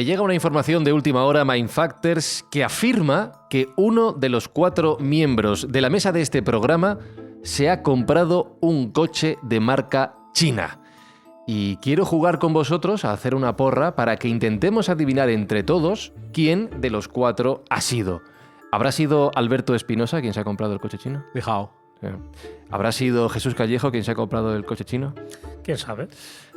me llega una información de última hora, Mindfactors, que afirma que uno de los 4 miembros de la mesa de este programa se ha comprado un coche de marca china. Y quiero jugar con vosotros a hacer una porra para que intentemos adivinar entre todos quién de los 4 ha sido. ¿Habrá sido Alberto Espinosa quien se ha comprado el coche chino? Fijao. ¿Habrá sido Jesús Callejo quien se ha comprado el coche chino? ¿Quién sabe?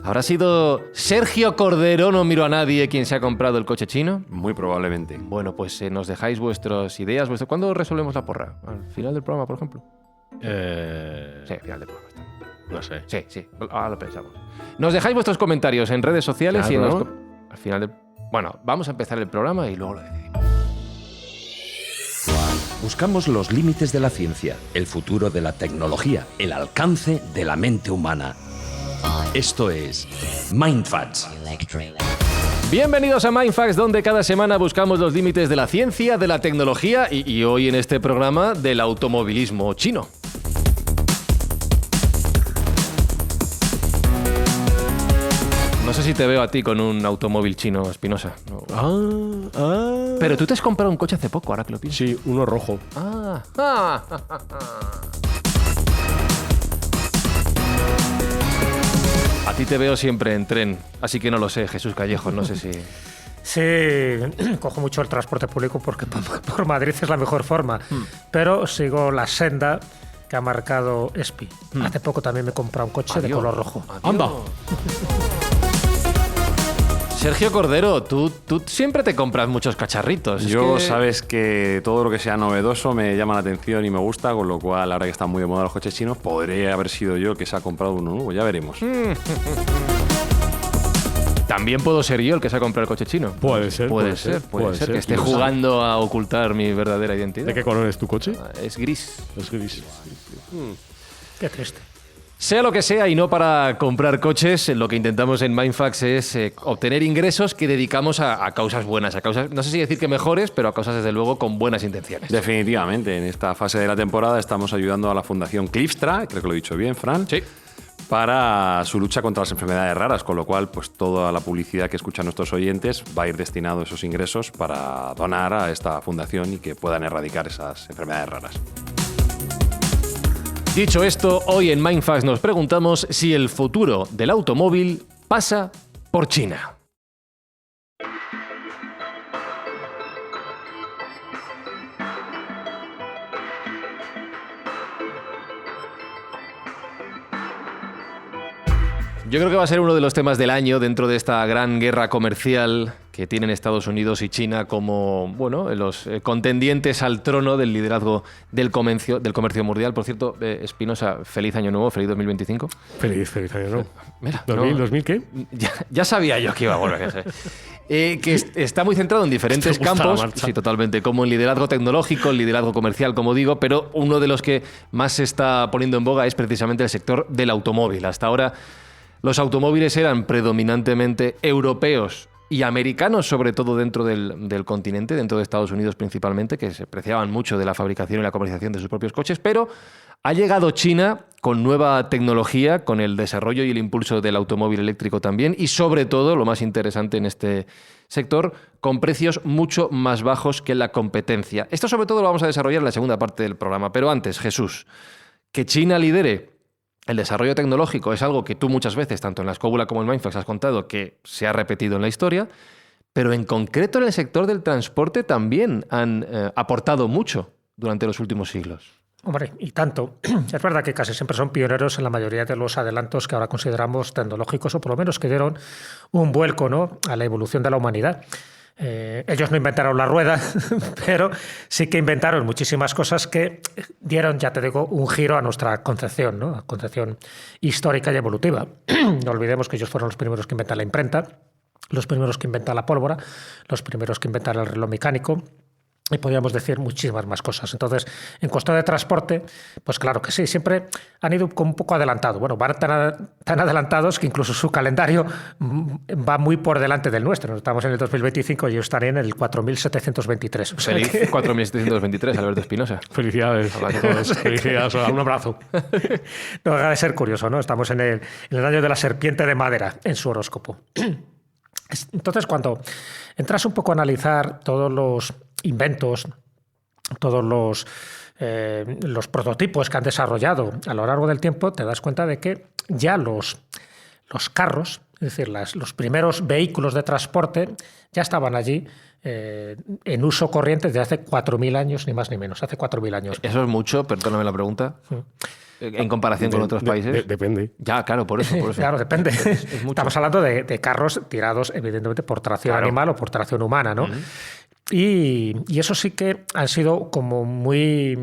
¿Habrá sido Sergio Cordero, no miro a nadie, quien se ha comprado el coche chino? Muy probablemente. Bueno, pues nos dejáis vuestras ideas. ¿Cuándo resolvemos la porra? ¿Al final del programa, por ejemplo? Sí, al final del programa está. No sé. Sí, ahora lo pensamos. Nos dejáis vuestros comentarios en redes sociales y en los... Al final del... Bueno, vamos a empezar el programa y luego lo decidimos. Buscamos los límites de la ciencia, el futuro de la tecnología, el alcance de la mente humana. Esto es Mindfacts. Bienvenidos a Mindfacts, donde cada semana buscamos los límites de la ciencia, de la tecnología y hoy en este programa del automovilismo chino. No sé si te veo a ti con un automóvil chino, Espinosa. Pero tú te has comprado un coche hace poco, ahora que lo pienso. Sí, uno rojo. A ti te veo siempre en tren, así que no lo sé, Jesús Callejo, no sé si... Sí, cojo mucho el transporte público porque por Madrid es la mejor forma, pero sigo la senda que ha marcado Espi. Hace poco también me he comprado un coche de color rojo. ¡Anda! Sergio Cordero, tú siempre te compras muchos cacharritos. Yo sabes que todo lo que sea novedoso me llama la atención y me gusta, con lo cual, ahora que están muy de moda los coches chinos, podría haber sido yo el que se ha comprado uno nuevo, ya veremos. También puedo ser yo el que se ha comprado el coche chino. Puede ser. Puede ser que esté jugando a ocultar mi verdadera identidad. ¿De qué color es tu coche? Es gris. Es gris. Qué triste. Sea lo que sea, y no para comprar coches, lo que intentamos en Mindfacts es obtener ingresos que dedicamos a causas buenas, a causas, no sé si decir que mejores, pero a causas desde luego con buenas intenciones. Definitivamente, en esta fase de la temporada estamos ayudando a la Fundación Clipstra, creo que lo he dicho bien, Fran. Sí. Para su lucha contra las enfermedades raras, con lo cual pues toda la publicidad que escuchan nuestros oyentes va a ir destinado a esos ingresos para donar a esta fundación y que puedan erradicar esas enfermedades raras. Dicho esto, hoy en Mindfacts nos preguntamos si el futuro del automóvil pasa por China. Yo creo que va a ser uno de los temas del año dentro de esta gran guerra comercial que tienen Estados Unidos y China como, bueno, los contendientes al trono del liderazgo del comercio mundial. Por cierto, Espinosa, feliz año nuevo, feliz 2025. Feliz año nuevo. Mira, ¿2000 qué? Ya sabía yo que iba a volver a ser. Que está muy centrado en diferentes campos, sí, totalmente, como el liderazgo tecnológico, el liderazgo comercial, como digo, pero uno de los que más se está poniendo en boga es precisamente el sector del automóvil. Hasta ahora los automóviles eran predominantemente europeos y americanos, sobre todo dentro del continente, dentro de Estados Unidos principalmente, que se preciaban mucho de la fabricación y la comercialización de sus propios coches, pero ha llegado China con nueva tecnología, con el desarrollo y el impulso del automóvil eléctrico también, y sobre todo, lo más interesante en este sector, con precios mucho más bajos que la competencia. Esto sobre todo lo vamos a desarrollar en la segunda parte del programa, pero antes, Jesús, que China lidere el desarrollo tecnológico es algo que tú muchas veces, tanto en la Escóbula como en Mindfacts, has contado que se ha repetido en la historia, pero en concreto en el sector del transporte también han aportado mucho durante los últimos siglos. Hombre, y tanto. Es verdad que casi siempre son pioneros en la mayoría de los adelantos que ahora consideramos tecnológicos, o por lo menos que dieron un vuelco, ¿no?, a la evolución de la humanidad. Ellos no inventaron la rueda, pero sí que inventaron muchísimas cosas que dieron, ya te digo, un giro a nuestra concepción, ¿no?, a concepción histórica y evolutiva. No olvidemos que ellos fueron los primeros que inventan la imprenta, los primeros que inventan la pólvora, los primeros que inventan el reloj mecánico. Y podríamos decir muchísimas más cosas. Entonces, en cuestión de transporte, pues claro que sí, siempre han ido un poco adelantados. Bueno, van tan adelantados que incluso su calendario va muy por delante del nuestro. Estamos en el 2025 y ellos estarían en el 4723. O sea Feliz que... 4723, Alberto Espinosa. Felicidades a todos. Felicidades. Un abrazo. No deja de ser curioso, ¿no? Estamos en el año de la serpiente de madera en su horóscopo. Entonces, cuando entras un poco a analizar todos los inventos, todos los prototipos que han desarrollado a lo largo del tiempo, te das cuenta de que ya los carros, es decir, los primeros vehículos de transporte ya estaban allí en uso corriente desde hace 4.000 años, ni más ni menos, hace 4.000 años. ¿Eso es mucho? Perdóname la pregunta. En comparación con otros países. Depende. Ya, claro, por eso. Claro, depende. Estamos hablando de carros tirados, evidentemente, por tracción animal o por tracción humana, ¿no? Y eso sí que han sido como muy...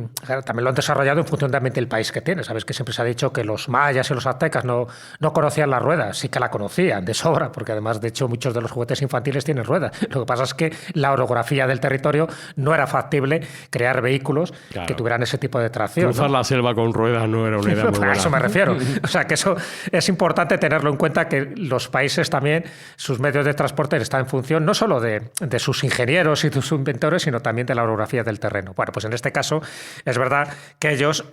También lo han desarrollado en función también del país que tiene. Sabes que siempre se ha dicho que los mayas y los aztecas no conocían la rueda. Sí que la conocían de sobra, porque además, de hecho, muchos de los juguetes infantiles tienen ruedas. Lo que pasa es que la orografía del territorio no era factible crear vehículos que tuvieran ese tipo de tracción. Cruzar la selva con ruedas no era una idea muy buena. A eso me refiero. O sea, que eso es importante tenerlo en cuenta, que los países también, sus medios de transporte están en función no solo de sus ingenieros y sus inventores, sino también de la orografía del terreno. Bueno, pues en este caso es verdad que ellos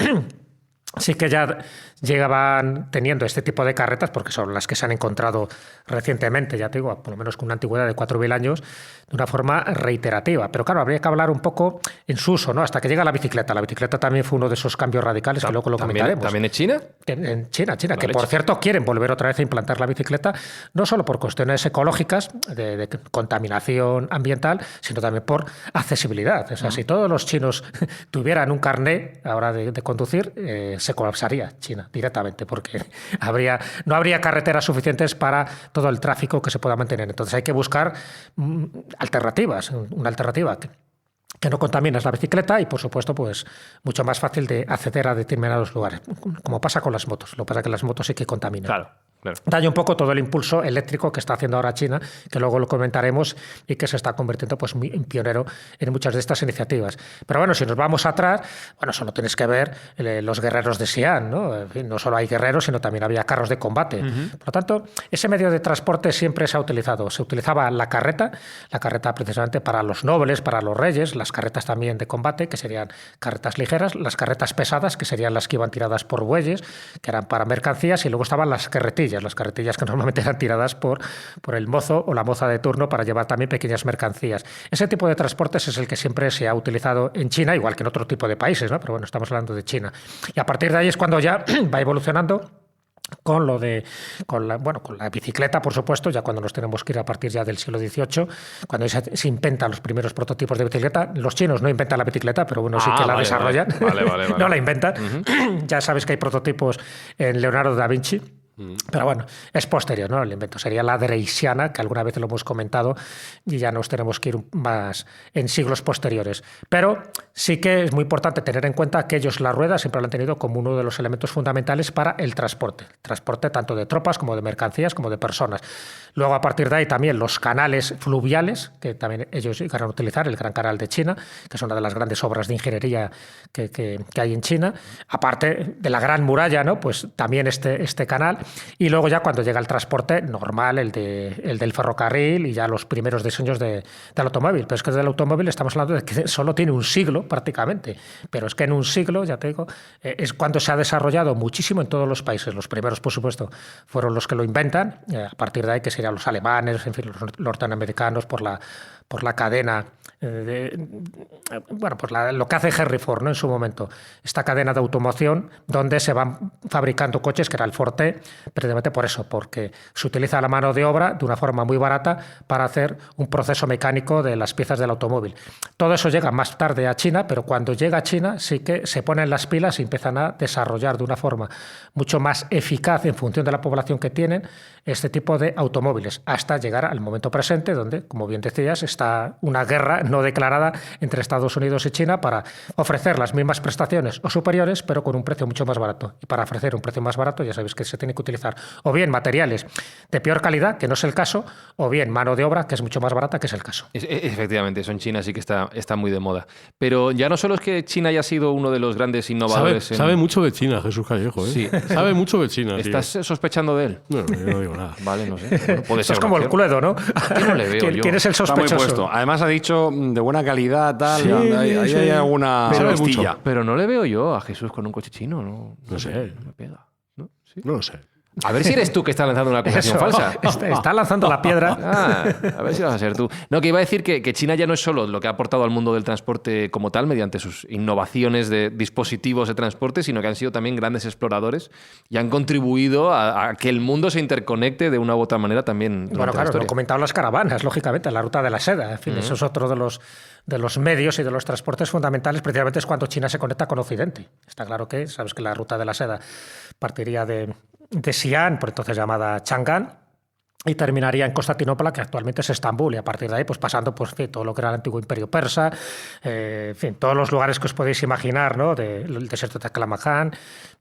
sí que ya llegaban teniendo este tipo de carretas, porque son las que se han encontrado recientemente, ya te digo, por lo menos con una antigüedad de 4.000 años, de una forma reiterativa. Pero claro, habría que hablar un poco en su uso, ¿no? Hasta que llega la bicicleta. La bicicleta también fue uno de esos cambios radicales que luego lo comentaremos. ¿También en China? En China, que por cierto quieren volver otra vez a implantar la bicicleta, no solo por cuestiones ecológicas, de contaminación ambiental, sino también por accesibilidad. O sea, si todos los chinos tuvieran un carné ahora de conducir, se colapsaría China directamente, porque no habría carreteras suficientes para todo el tráfico que se pueda mantener. Entonces hay que buscar alternativas, una alternativa que no contamina la bicicleta y, por supuesto, pues mucho más fácil de acceder a determinados lugares, como pasa con las motos. Lo que pasa es que las motos sí que contaminan. Claro. Daña un poco todo el impulso eléctrico que está haciendo ahora China, que luego lo comentaremos, y que se está convirtiendo pues en pionero en muchas de estas iniciativas. Pero bueno, si nos vamos atrás, bueno, solo tienes que ver los guerreros de Xi'an, ¿no? En fin, no solo hay guerreros, sino también había carros de combate. Por lo tanto, ese medio de transporte siempre se ha utilizado. Se utilizaba la carreta precisamente para los nobles, para los reyes, las carretas también de combate, que serían carretas ligeras, las carretas pesadas, que serían las que iban tiradas por bueyes, que eran para mercancías, y luego estaban las carretillas que normalmente eran tiradas por el mozo o la moza de turno para llevar también pequeñas mercancías. Ese tipo de transportes es el que siempre se ha utilizado en China, igual que en otro tipo de países, ¿no? Pero bueno, estamos hablando de China. Y a partir de ahí es cuando ya va evolucionando con la bicicleta, por supuesto, ya cuando nos tenemos que ir a partir ya del siglo XVIII, cuando se inventan los primeros prototipos de bicicleta. Los chinos no inventan la bicicleta, pero bueno, sí que la desarrollan. Vale. No la inventan. Ya sabes que hay prototipos en Leonardo da Vinci. Pero bueno, es posterior, ¿no? El invento sería la dreysiana, que alguna vez lo hemos comentado, y ya nos tenemos que ir más en siglos posteriores. Pero sí que es muy importante tener en cuenta que ellos la rueda siempre lo han tenido como uno de los elementos fundamentales para el transporte. Transporte tanto de tropas como de mercancías como de personas. Luego, a partir de ahí, también los canales fluviales, que también ellos llegaron a utilizar, el Gran Canal de China, que es una de las grandes obras de ingeniería que hay en China. Aparte de la Gran Muralla, ¿no? Pues también este canal. Y luego ya cuando llega el transporte normal, el del ferrocarril y ya los primeros diseños del automóvil. Pero es que del automóvil estamos hablando de que solo tiene un siglo prácticamente. Pero es que en un siglo, ya te digo, es cuando se ha desarrollado muchísimo en todos los países. Los primeros, por supuesto, fueron los que lo inventan. A partir de ahí, que serían los alemanes, en fin, los norteamericanos, por la cadena, lo que hace Henry Ford, ¿no? En su momento, esta cadena de automoción donde se van fabricando coches, que era el Forte, precisamente por eso, porque se utiliza la mano de obra de una forma muy barata para hacer un proceso mecánico de las piezas del automóvil. Todo eso llega más tarde a China, pero cuando llega a China sí que se ponen las pilas y empiezan a desarrollar de una forma mucho más eficaz en función de la población que tienen este tipo de automóviles, hasta llegar al momento presente, donde, como bien decías, está una guerra no declarada entre Estados Unidos y China para ofrecer las mismas prestaciones o superiores, pero con un precio mucho más barato. Y para ofrecer un precio más barato, ya sabéis que se tiene que utilizar o bien materiales de peor calidad, que no es el caso, o bien mano de obra, que es mucho más barata, que es el caso. Efectivamente, eso en China sí que está muy de moda. Pero ya no solo es que China haya sido uno de los grandes innovadores... Sabe mucho de China, Jesús Callejo, ¿eh? Sí. Sabe mucho de China, ¿Estás sospechando de él? No, yo no digo nada. Vale, no sé. Bueno, puede ser. Es como el Cluedo, ¿no? ¿Qué no le veo yo? ¿Quién es el sospechoso? Está muy puesto. Además ha dicho de buena calidad, tal. Sí, hay alguna Sabe costilla. mucho. Pero no le veo yo a Jesús con un coche chino, ¿no? No sé. No me pega. ¿No? ¿Sí? No lo sé. A ver si eres tú que estás lanzando una acusación falsa. Está lanzando la piedra. A ver si vas a ser tú. No, que iba a decir que China ya no es solo lo que ha aportado al mundo del transporte como tal, mediante sus innovaciones de dispositivos de transporte, sino que han sido también grandes exploradores y han contribuido a que el mundo se interconecte de una u otra manera también. Bueno, claro, lo he comentado las caravanas, lógicamente, la ruta de la seda. En fin, eso es otro de los medios y de los transportes fundamentales, precisamente es cuando China se conecta con Occidente. Está claro que, sabes que la ruta de la seda partiría de Xi'an, por entonces llamada Chang'an, y terminaría en Constantinopla, que actualmente es Estambul, y a partir de ahí, pues pasando por todo lo que era el antiguo imperio persa, en fin, todos los lugares que os podéis imaginar, ¿no? Del desierto de Taklamakan,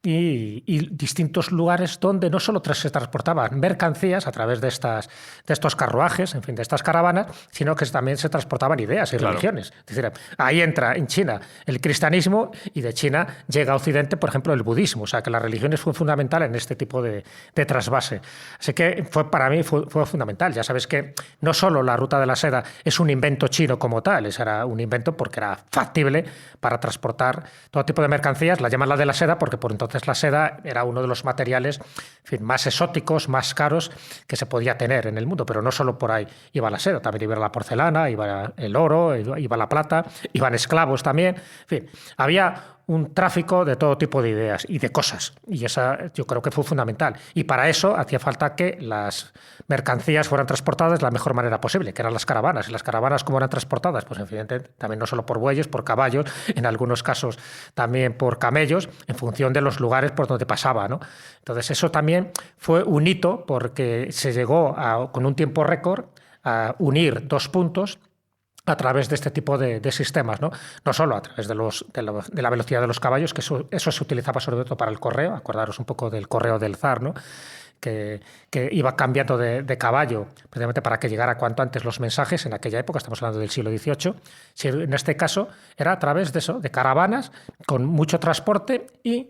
y distintos lugares donde no solo se transportaban mercancías a través de estos carruajes, en fin, de estas caravanas, sino que también se transportaban ideas y religiones. Es decir, ahí entra en China el cristianismo y de China llega a Occidente, por ejemplo, el budismo. O sea, que las religiones fue fundamental en este tipo de trasvase. Así que para mí fue fundamental. Ya sabes que no solo la ruta de la seda es un invento chino como tal, era un invento porque era factible para transportar todo tipo de mercancías. La llaman la de la seda porque por entonces la seda era uno de los materiales, en fin, más exóticos, más caros que se podía tener en el mundo, pero no solo por ahí iba la seda, también iba la porcelana, iba el oro, iba la plata, iban esclavos también, en fin, había un tráfico de todo tipo de ideas y de cosas, y esa yo creo que fue fundamental. Y para eso hacía falta que las mercancías fueran transportadas de la mejor manera posible, que eran las caravanas. Y las caravanas, ¿cómo eran transportadas? Pues evidentemente también no solo por bueyes, por caballos, en algunos casos también por camellos, en función de los lugares por donde pasaba, ¿no? Entonces eso también fue un hito porque se llegó con un tiempo récord a unir dos puntos a través de este tipo de sistemas, ¿no? No solo a través de la velocidad de los caballos, que eso se utilizaba sobre todo para el correo, acordaros un poco del correo del zar, ¿no? Que iba cambiando de caballo, precisamente para que llegara cuanto antes los mensajes en aquella época, estamos hablando del siglo XVIII. Si en este caso era a través de eso, de caravanas, con mucho transporte y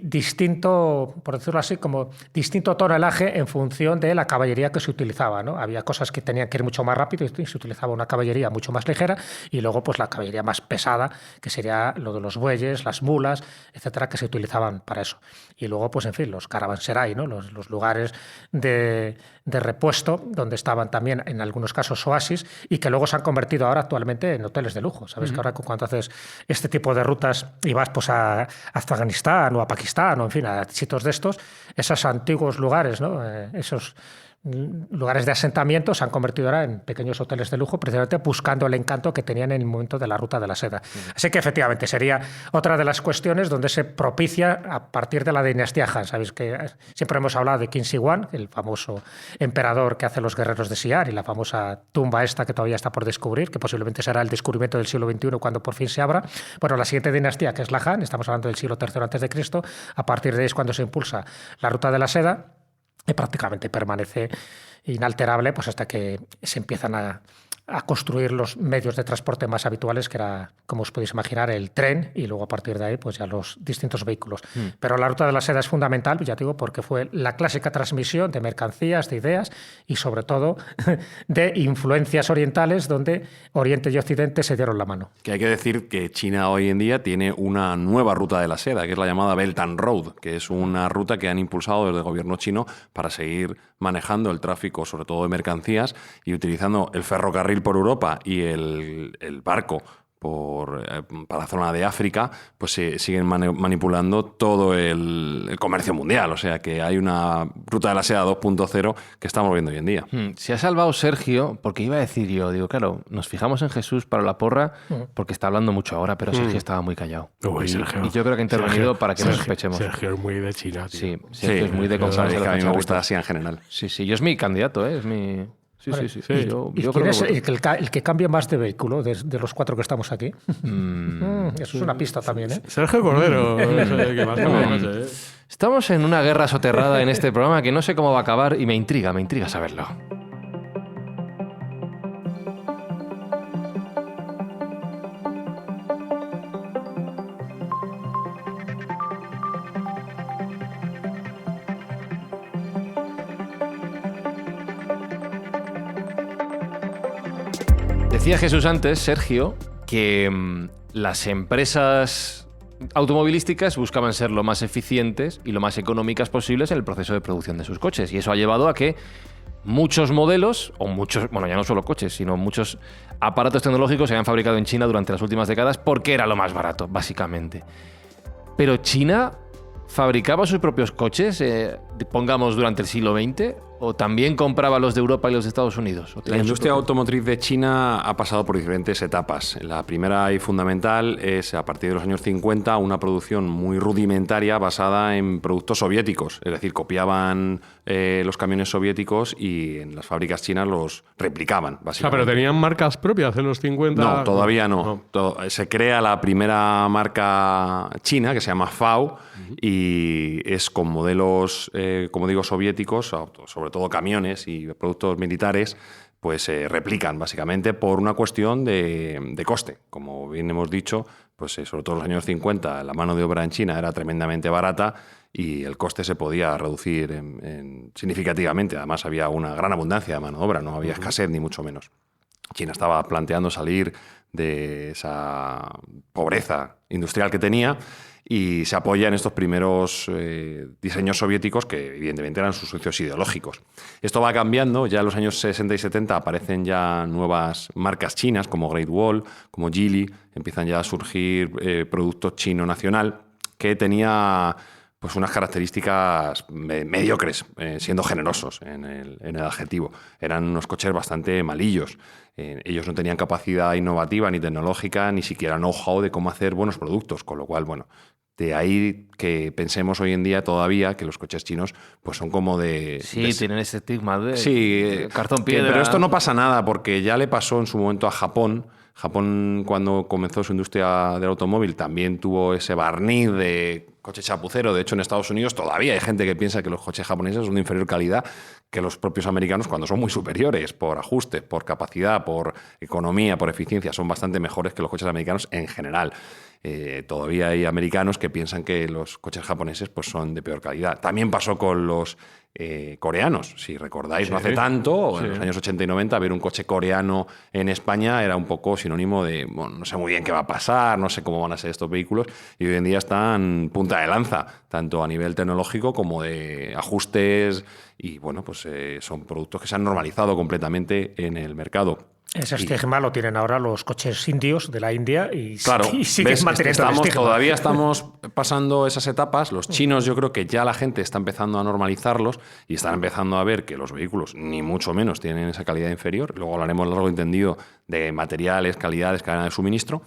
distinto, por decirlo así, como distinto tonelaje en función de la caballería que se utilizaba, ¿no? Había cosas que tenían que ir mucho más rápido y se utilizaba una caballería mucho más ligera y luego pues la caballería más pesada, que sería lo de los bueyes, las mulas, etcétera, que se utilizaban para eso. Y luego, pues en fin, los caravanserai, ¿no? Los lugares de repuesto, donde estaban también en algunos casos oasis y que luego se han convertido ahora actualmente en hoteles de lujo. Sabes que ahora cuando haces este tipo de rutas y vas pues a Afganistán o a Pakistán o en fin a sitios de estos, esos antiguos lugares, ¿no? Esos lugares de asentamiento se han convertido ahora en pequeños hoteles de lujo, precisamente buscando el encanto que tenían en el momento de la ruta de la seda. Así que efectivamente sería otra de las cuestiones donde se propicia a partir de la dinastía Han. Sabéis que siempre hemos hablado de Qin Shi Huang, el famoso emperador que hace los guerreros de Xi'an y la famosa tumba esta que todavía está por descubrir, que posiblemente será el descubrimiento del siglo XXI cuando por fin se abra. Bueno, la siguiente dinastía, que es la Han, estamos hablando del siglo III a.C., a partir de ahí es cuando se impulsa la ruta de la seda, y prácticamente permanece inalterable pues hasta que se empiezan a construir los medios de transporte más habituales, que era, como os podéis imaginar, el tren, y luego a partir de ahí pues ya los distintos vehículos. Pero la ruta de la seda es fundamental, ya te digo, porque fue la clásica transmisión de mercancías, de ideas y sobre todo de influencias orientales, donde Oriente y Occidente se dieron la mano. Que hay que decir que China hoy en día tiene una nueva ruta de la seda, que es la llamada Belt and Road, que es una ruta que han impulsado desde el gobierno chino para seguir manejando el tráfico, sobre todo de mercancías, y utilizando el ferrocarril por Europa y el barco para la zona de África, pues se siguen manipulando todo el comercio mundial. O sea que hay una ruta de la seda 2.0 que estamos viendo hoy en día. Se ha salvado Sergio, porque iba a decir yo, digo, claro, nos fijamos en Jesús para la porra porque está hablando mucho ahora, pero Sergio estaba muy callado. Uy, Sergio. Y yo creo que ha intervenido para que no sospechemos. Sergio es muy de China, tío. Sí, Sergio es muy de comprarse a mí me gusta así en general. Sí, yo es mi candidato, es mi... Sí. Yo ¿Y creo quién es que... el que cambia más de vehículo de los cuatro que estamos aquí? Eso es una pista también, ¿eh? Sergio Cordero. ¿Qué más? No sé. Estamos en una guerra soterrada en este programa que no sé cómo va a acabar y me intriga saberlo. Decía Jesús antes, Sergio, que las empresas automovilísticas buscaban ser lo más eficientes y lo más económicas posibles en el proceso de producción de sus coches. Y eso ha llevado a que muchos modelos, bueno, ya no solo coches, sino muchos aparatos tecnológicos se hayan fabricado en China durante las últimas décadas porque era lo más barato, básicamente. Pero China fabricaba sus propios coches, pongamos durante el siglo XX, o también compraba los de Europa y los de Estados Unidos. La industria automotriz de China ha pasado por diferentes etapas. La primera y fundamental es, a partir de los años 50, una producción muy rudimentaria basada en productos soviéticos. Es decir, copiaban los camiones soviéticos y en las fábricas chinas los replicaban, básicamente. O sea, pero tenían marcas propias en los 50. No, todavía no. Se crea la primera marca china, que se llama FAW, y es con modelos, como digo, soviéticos, sobre todo camiones y productos militares, pues se replican básicamente por una cuestión de coste. Como bien hemos dicho, pues sobre todo en los años 50 la mano de obra en China era tremendamente barata y el coste se podía reducir significativamente. Además había una gran abundancia de mano de obra, no había escasez ni mucho menos. China estaba planteando salir de esa pobreza industrial que tenía y se apoya en estos primeros diseños soviéticos que evidentemente eran sus socios ideológicos. Esto va cambiando, ya en los años 60 y 70 aparecen ya nuevas marcas chinas como Great Wall, como Geely, empiezan ya a surgir productos chino nacional que tenía pues unas características mediocres, siendo generosos en el adjetivo. Eran unos coches bastante malillos. Ellos no tenían capacidad innovativa ni tecnológica, ni siquiera know-how de cómo hacer buenos productos, con lo cual, bueno, de ahí que pensemos hoy en día todavía que los coches chinos pues son como de... Sí, tienen ese estigma de cartón piedra. Pero esto no pasa nada porque ya le pasó en su momento a Japón. Japón, cuando comenzó su industria del automóvil, también tuvo ese barniz de coche chapucero. De hecho, en Estados Unidos todavía hay gente que piensa que los coches japoneses son de inferior calidad que los propios americanos, cuando son muy superiores por ajuste, por capacidad, por economía, por eficiencia. Son bastante mejores que los coches americanos en general. Todavía hay americanos que piensan que los coches japoneses pues, son de peor calidad. También pasó con los coreanos. Si recordáis, no hace tanto, en los años 80 y 90, ver un coche coreano en España era un poco sinónimo de, bueno, no sé muy bien qué va a pasar, no sé cómo van a ser estos vehículos, y hoy en día están punta de lanza, tanto a nivel tecnológico como de ajustes, y bueno, pues son productos que se han normalizado completamente en el mercado. Ese estigma lo tienen ahora los coches indios de la India y, claro, y siguen manteniendo el estigma. Todavía estamos pasando esas etapas. Los chinos, yo creo que ya la gente está empezando a normalizarlos y están empezando a ver que los vehículos ni mucho menos tienen esa calidad inferior. Luego hablaremos largo y entendido de materiales, calidades, cadena de suministro.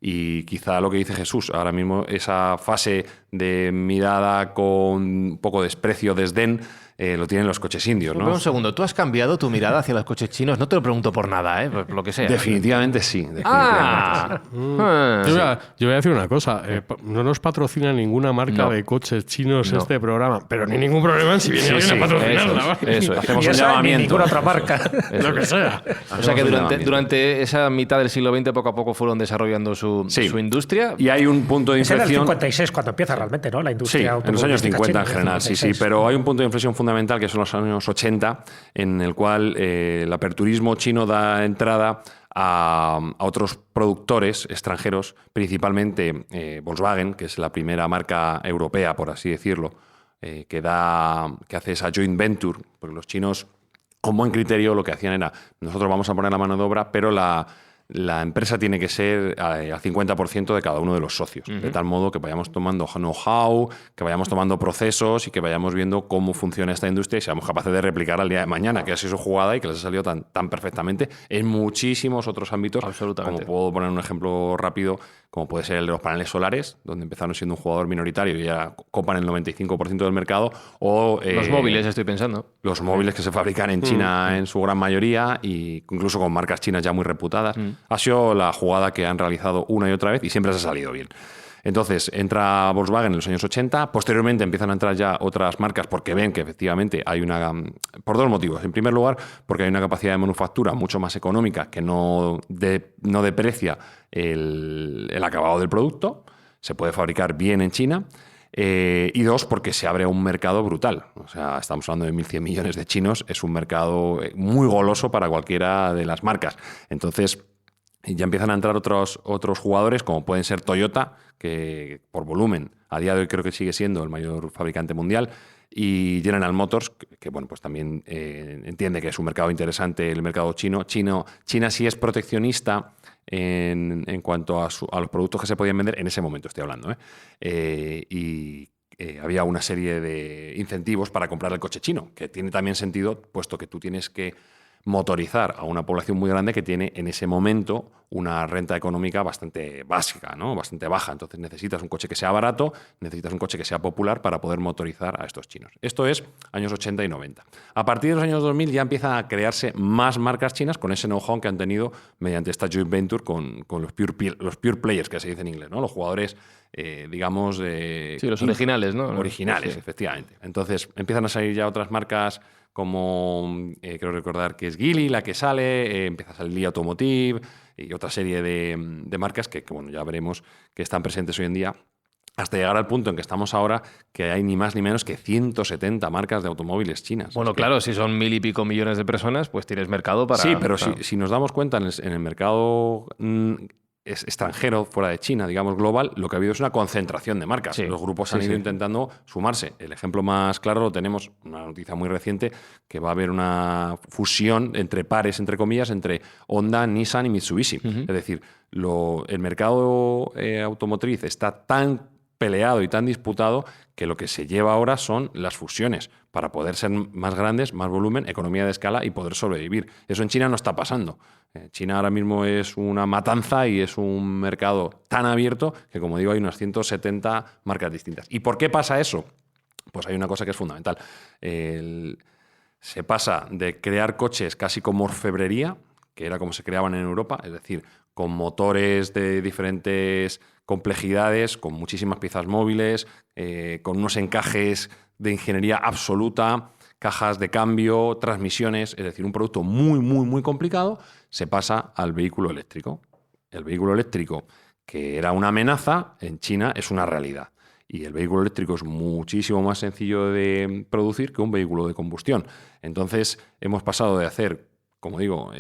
Y quizá lo que dice Jesús, ahora mismo esa fase de mirada con un poco de desprecio, desdén, lo tienen los coches indios, ¿no? Pero un segundo, ¿tú has cambiado tu mirada hacia los coches chinos? No te lo pregunto por nada, por lo que sea. Definitivamente sí. Yo voy a decir una cosa. No nos patrocina ninguna marca de coches chinos este programa, pero ni ningún problema si viene alguien a patrocinarla. Eso, hacemos y un llamamiento. Ni ninguna otra marca. Lo que sea. O sea que durante esa mitad del siglo XX poco a poco fueron desarrollando su industria. Y hay un punto de inflexión... Es en el 56 cuando empieza realmente, ¿no? La industria automovilística. En los años 50 en general, 56. sí. Pero hay un punto de inflexión fundamental que son los años 80, en el cual el aperturismo chino da entrada a otros productores extranjeros, principalmente Volkswagen, que es la primera marca europea, por así decirlo, que hace esa joint venture, porque los chinos, con buen criterio, lo que hacían era, nosotros vamos a poner la mano de obra, pero la empresa tiene que ser al 50% de cada uno de los socios, de tal modo que vayamos tomando know-how, que vayamos tomando procesos y que vayamos viendo cómo funciona esta industria y seamos capaces de replicar al día de mañana, que ha sido su jugada y que les ha salido tan perfectamente en muchísimos otros ámbitos. Absolutamente. Como puedo poner un ejemplo rápido, como puede ser el de los paneles solares, donde empezaron siendo un jugador minoritario y ya copan el 95% del mercado, o... los móviles, estoy pensando. Los móviles que se fabrican en China en su gran mayoría, e incluso con marcas chinas ya muy reputadas. Ha sido la jugada que han realizado una y otra vez y siempre se ha salido bien. Entonces entra Volkswagen en los años 80, posteriormente empiezan a entrar ya otras marcas porque ven que efectivamente hay por dos motivos. En primer lugar, porque hay una capacidad de manufactura mucho más económica que no deprecia el acabado del producto, se puede fabricar bien en China. Y dos, porque se abre un mercado brutal. O sea, estamos hablando de 1.100 millones de chinos, es un mercado muy goloso para cualquiera de las marcas. Entonces, Y ya empiezan a entrar otros jugadores, como pueden ser Toyota, que por volumen a día de hoy creo que sigue siendo el mayor fabricante mundial, y General Motors, que bueno, pues también entiende que es un mercado interesante el mercado chino. China sí es proteccionista en cuanto a los productos que se podían vender en ese momento, estoy hablando. Había una serie de incentivos para comprar el coche chino, que tiene también sentido, puesto que tú tienes que motorizar a una población muy grande que tiene en ese momento una renta económica bastante básica, ¿no? Bastante baja. Entonces necesitas un coche que sea barato, necesitas un coche que sea popular para poder motorizar a estos chinos. Esto es años 80 y 90. A partir de los años 2000 ya empiezan a crearse más marcas chinas con ese know-how que han tenido mediante esta joint venture con los pure players, que se dice en inglés, ¿no? Los jugadores, digamos... sí, los originales, ¿no? Originales, sí. Efectivamente. Entonces empiezan a salir ya otras marcas como, creo recordar que es Geely la que sale, empieza a salir Li Automotive y otra serie de marcas que, bueno, ya veremos que están presentes hoy en día, hasta llegar al punto en que estamos ahora, que hay ni más ni menos que 170 marcas de automóviles chinas. Bueno, claro, si son 1.000 y pico millones de personas, pues tienes mercado para... Sí, pero si nos damos cuenta en el mercado extranjero, fuera de China, digamos global, lo que ha habido es una concentración de marcas. Sí, los grupos han ido intentando sumarse. El ejemplo más claro lo tenemos, una noticia muy reciente, que va a haber una fusión entre pares, entre comillas, entre Honda, Nissan y Mitsubishi. Es decir, el mercado automotriz está tan peleado y tan disputado que lo que se lleva ahora son las fusiones para poder ser más grandes, más volumen, economía de escala y poder sobrevivir. Eso en China no está pasando. China ahora mismo es una matanza y es un mercado tan abierto que, como digo, hay unas 170 marcas distintas. ¿Y por qué pasa eso? Pues hay una cosa que es fundamental. Se pasa de crear coches casi como orfebrería, que era como se creaban en Europa, es decir, con motores de diferentes complejidades, con muchísimas piezas móviles, con unos encajes de ingeniería absoluta, cajas de cambio, transmisiones, es decir, un producto muy, muy, muy complicado, se pasa al vehículo eléctrico. El vehículo eléctrico, que era una amenaza, en China es una realidad. Y el vehículo eléctrico es muchísimo más sencillo de producir que un vehículo de combustión. Entonces, hemos pasado de hacer, como digo,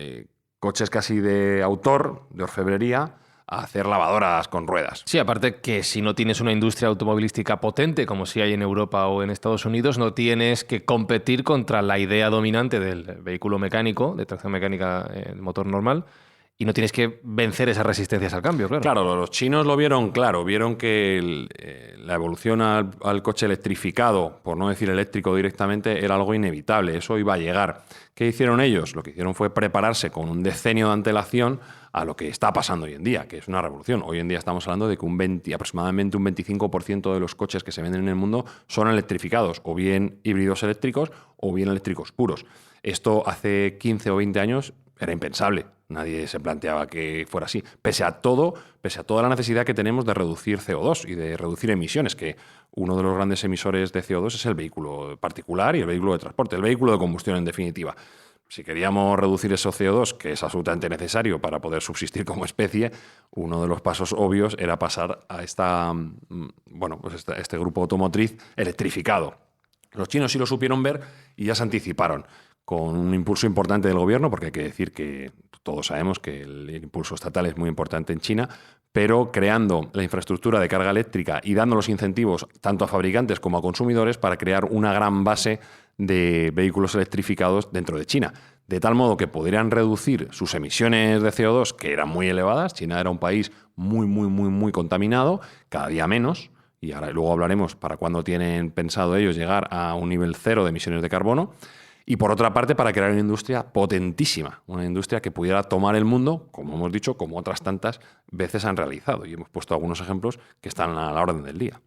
coches casi de autor, de orfebrería, a hacer lavadoras con ruedas. Sí, aparte que si no tienes una industria automovilística potente, como si hay en Europa o en Estados Unidos, no tienes que competir contra la idea dominante del vehículo mecánico, de tracción mecánica de motor normal, y no tienes que vencer esas resistencias al cambio, claro. Claro, los chinos lo vieron claro, vieron que la evolución al coche electrificado, por no decir eléctrico directamente, era algo inevitable, eso iba a llegar. ¿Qué hicieron ellos? Lo que hicieron fue prepararse con un decenio de antelación a lo que está pasando hoy en día, que es una revolución. Hoy en día estamos hablando de que aproximadamente un 25% de los coches que se venden en el mundo son electrificados, o bien híbridos eléctricos o bien eléctricos puros. Esto hace 15 o 20 años era impensable. Nadie se planteaba que fuera así. Pese a toda la necesidad que tenemos de reducir CO2 y de reducir emisiones, que uno de los grandes emisores de CO2 es el vehículo particular y el vehículo de transporte, el vehículo de combustión en definitiva. Si queríamos reducir ese CO2, que es absolutamente necesario para poder subsistir como especie, uno de los pasos obvios era pasar a este grupo automotriz electrificado. Los chinos sí lo supieron ver y ya se anticiparon, con un impulso importante del gobierno, porque hay que decir que todos sabemos que el impulso estatal es muy importante en China, pero creando la infraestructura de carga eléctrica y dando los incentivos tanto a fabricantes como a consumidores para crear una gran base de vehículos electrificados dentro de China, de tal modo que podrían reducir sus emisiones de CO2, que eran muy elevadas. China era un país muy, muy, muy, muy contaminado, cada día menos, y ahora luego hablaremos para cuándo tienen pensado ellos llegar a un nivel cero de emisiones de carbono. Y por otra parte, para crear una industria potentísima, una industria que pudiera tomar el mundo, como hemos dicho, como otras tantas veces han realizado. Y hemos puesto algunos ejemplos que están a la orden del día.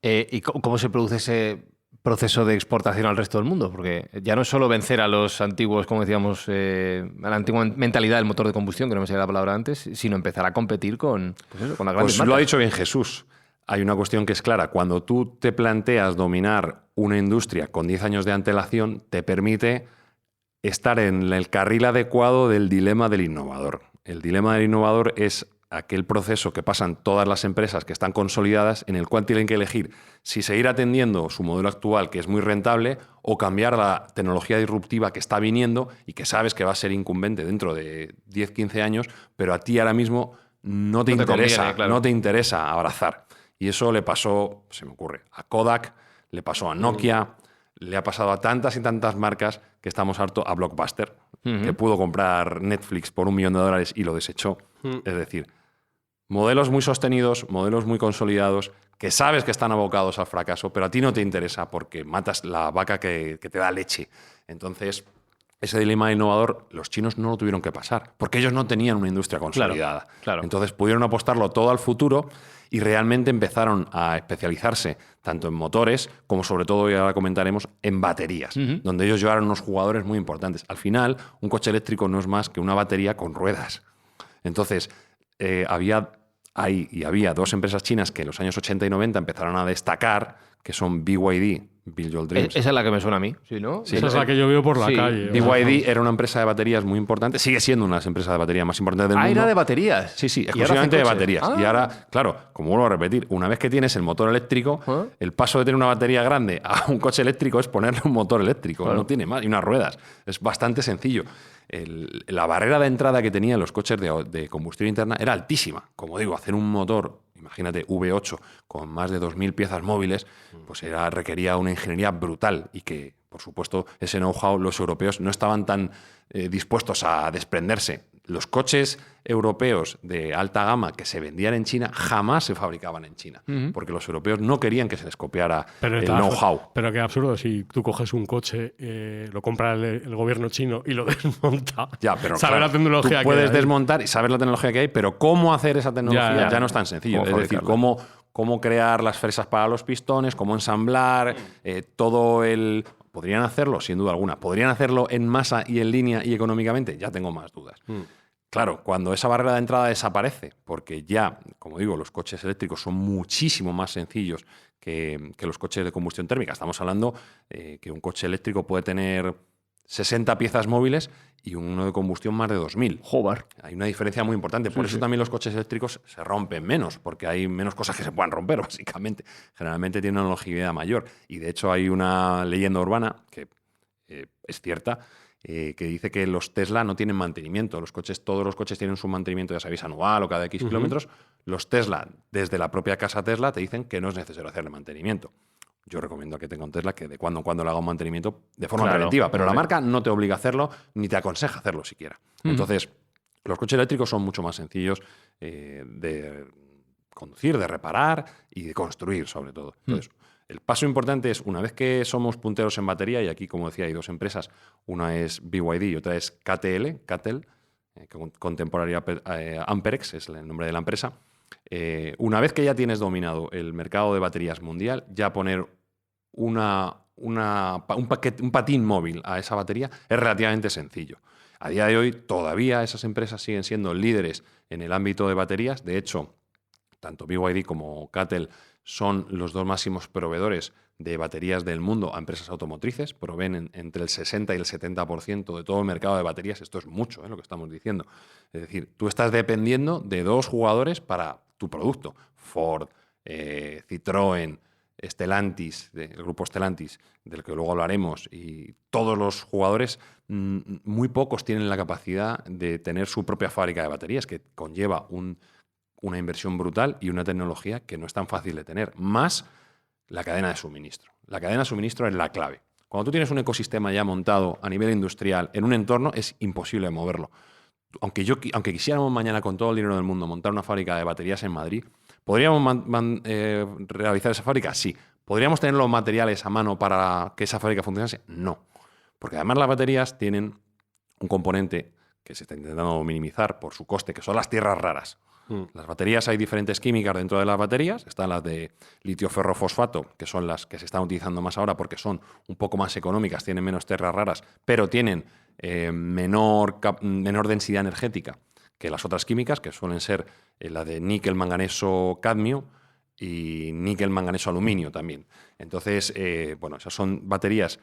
¿Y cómo se produce ese proceso de exportación al resto del mundo? Porque ya no es solo vencer a los antiguos, como decíamos, a la antigua mentalidad del motor de combustión, que no me salía la palabra antes, sino empezar a competir con las grandes marcas. Lo ha dicho bien Jesús. Hay una cuestión que es clara. Cuando tú te planteas dominar una industria con 10 años de antelación, te permite estar en el carril adecuado del dilema del innovador. El dilema del innovador es aquel proceso que pasan todas las empresas que están consolidadas, en el cual tienen que elegir si seguir atendiendo su modelo actual, que es muy rentable, o cambiar la tecnología disruptiva que está viniendo y que sabes que va a ser incumbente dentro de 10, 15 años, pero a ti ahora mismo no te interesa, conviene, claro. no te interesa abrazar. Y eso le pasó, se me ocurre, a Kodak, le pasó a Nokia, le ha pasado a tantas y tantas marcas que estamos hartos, a Blockbuster, que pudo comprar Netflix por $1 millón y lo desechó. Es decir, modelos muy sostenidos, modelos muy consolidados, que sabes que están abocados al fracaso, pero a ti no te interesa porque matas la vaca que te da leche. Entonces, ese dilema innovador, los chinos no lo tuvieron que pasar, porque ellos no tenían una industria consolidada. Claro. Entonces, pudieron apostarlo todo al futuro y realmente empezaron a especializarse tanto en motores como, sobre todo, y ahora comentaremos, en baterías, donde ellos llevaron unos jugadores muy importantes. Al final, un coche eléctrico no es más que una batería con ruedas. Entonces, había 2 empresas chinas que en los años 80 y 90 empezaron a destacar, que son BYD, Build Your Dreams. Esa es la que me suena a mí, ¿sí, no? Sí, esa es la que yo veo por la calle. BYD era una empresa de baterías muy importante, sigue siendo una de las empresas de baterías más importantes del mundo. Era de baterías. Sí, exclusivamente de baterías. Y ahora, claro, como vuelvo a repetir, una vez que tienes el motor eléctrico, el paso de tener una batería grande a un coche eléctrico es ponerle un motor eléctrico, no tiene más, y unas ruedas. Es bastante sencillo. La barrera de entrada que tenían los coches de combustión interna era altísima. Como digo, hacer un motor, imagínate, V8 con más de 2.000 piezas móviles, pues requería una ingeniería brutal y que, por supuesto, ese know-how los europeos no estaban tan dispuestos a desprenderse. Los coches europeos de alta gama que se vendían en China jamás se fabricaban en China, porque los europeos no querían que se les copiara el know-how. Pero qué absurdo, si tú coges un coche, lo compra el gobierno chino y lo desmonta. Ya, pero saber la tecnología tú puedes desmontar y saber la tecnología que hay, pero cómo hacer esa tecnología ya no es tan sencillo. Es decir, cómo crear las fresas para los pistones, cómo ensamblar, todo el... ¿Podrían hacerlo? Sin duda alguna. ¿Podrían hacerlo en masa y en línea y económicamente? Ya tengo más dudas. Claro, cuando esa barrera de entrada desaparece, porque ya, como digo, los coches eléctricos son muchísimo más sencillos que los coches de combustión térmica. Estamos hablando que un coche eléctrico puede tener 60 piezas móviles y uno de combustión más de 2.000. Joder. Hay una diferencia muy importante. Por eso también los coches eléctricos se rompen menos, porque hay menos cosas que se puedan romper, básicamente. Generalmente tienen una longevidad mayor. Y de hecho hay una leyenda urbana, que es cierta, que dice que los Tesla no tienen mantenimiento. Todos los coches tienen su mantenimiento, ya sabéis, anual o cada X kilómetros. Los Tesla, desde la propia casa Tesla, te dicen que no es necesario hacerle mantenimiento. Yo recomiendo que tenga un Tesla que de cuando en cuando le haga un mantenimiento de forma preventiva, pero la marca no te obliga a hacerlo ni te aconseja hacerlo siquiera. Entonces, los coches eléctricos son mucho más sencillos de conducir, de reparar y de construir, sobre todo. Entonces, el paso importante es, una vez que somos punteros en batería, y aquí, como decía, hay 2 empresas, una es BYD y otra es Cattel, Contemporary Amperex es el nombre de la empresa. Una vez que ya tienes dominado el mercado de baterías mundial, ya poner un patín móvil a esa batería es relativamente sencillo. A día de hoy todavía esas empresas siguen siendo líderes en el ámbito de baterías. De hecho, tanto BYD como Cattel son los 2 máximos proveedores de baterías del mundo a empresas automotrices. Proveen entre el 60 y el 70% de todo el mercado de baterías. Esto es mucho, lo que estamos diciendo. Es decir, tú estás dependiendo de 2 jugadores para tu producto. Ford, Citroën, Stellantis, el grupo Stellantis, del que luego hablaremos, y todos los jugadores, muy pocos tienen la capacidad de tener su propia fábrica de baterías, que conlleva una inversión brutal y una tecnología que no es tan fácil de tener, más la cadena de suministro. La cadena de suministro es la clave. Cuando tú tienes un ecosistema ya montado a nivel industrial en un entorno, es imposible moverlo. Aunque quisiéramos mañana con todo el dinero del mundo montar una fábrica de baterías en Madrid, ¿podríamos realizar esa fábrica? Sí. ¿Podríamos tener los materiales a mano para que esa fábrica funcionase? No. Porque además las baterías tienen un componente que se está intentando minimizar por su coste, que son las tierras raras. Las baterías, hay diferentes químicas dentro de las baterías. Están las de litio ferrofosfato, que son las que se están utilizando más ahora porque son un poco más económicas, tienen menos tierras raras, pero tienen menor densidad energética que las otras químicas, que suelen ser la de níquel, manganeso, cadmio y níquel, manganeso, aluminio también. Entonces, esas son baterías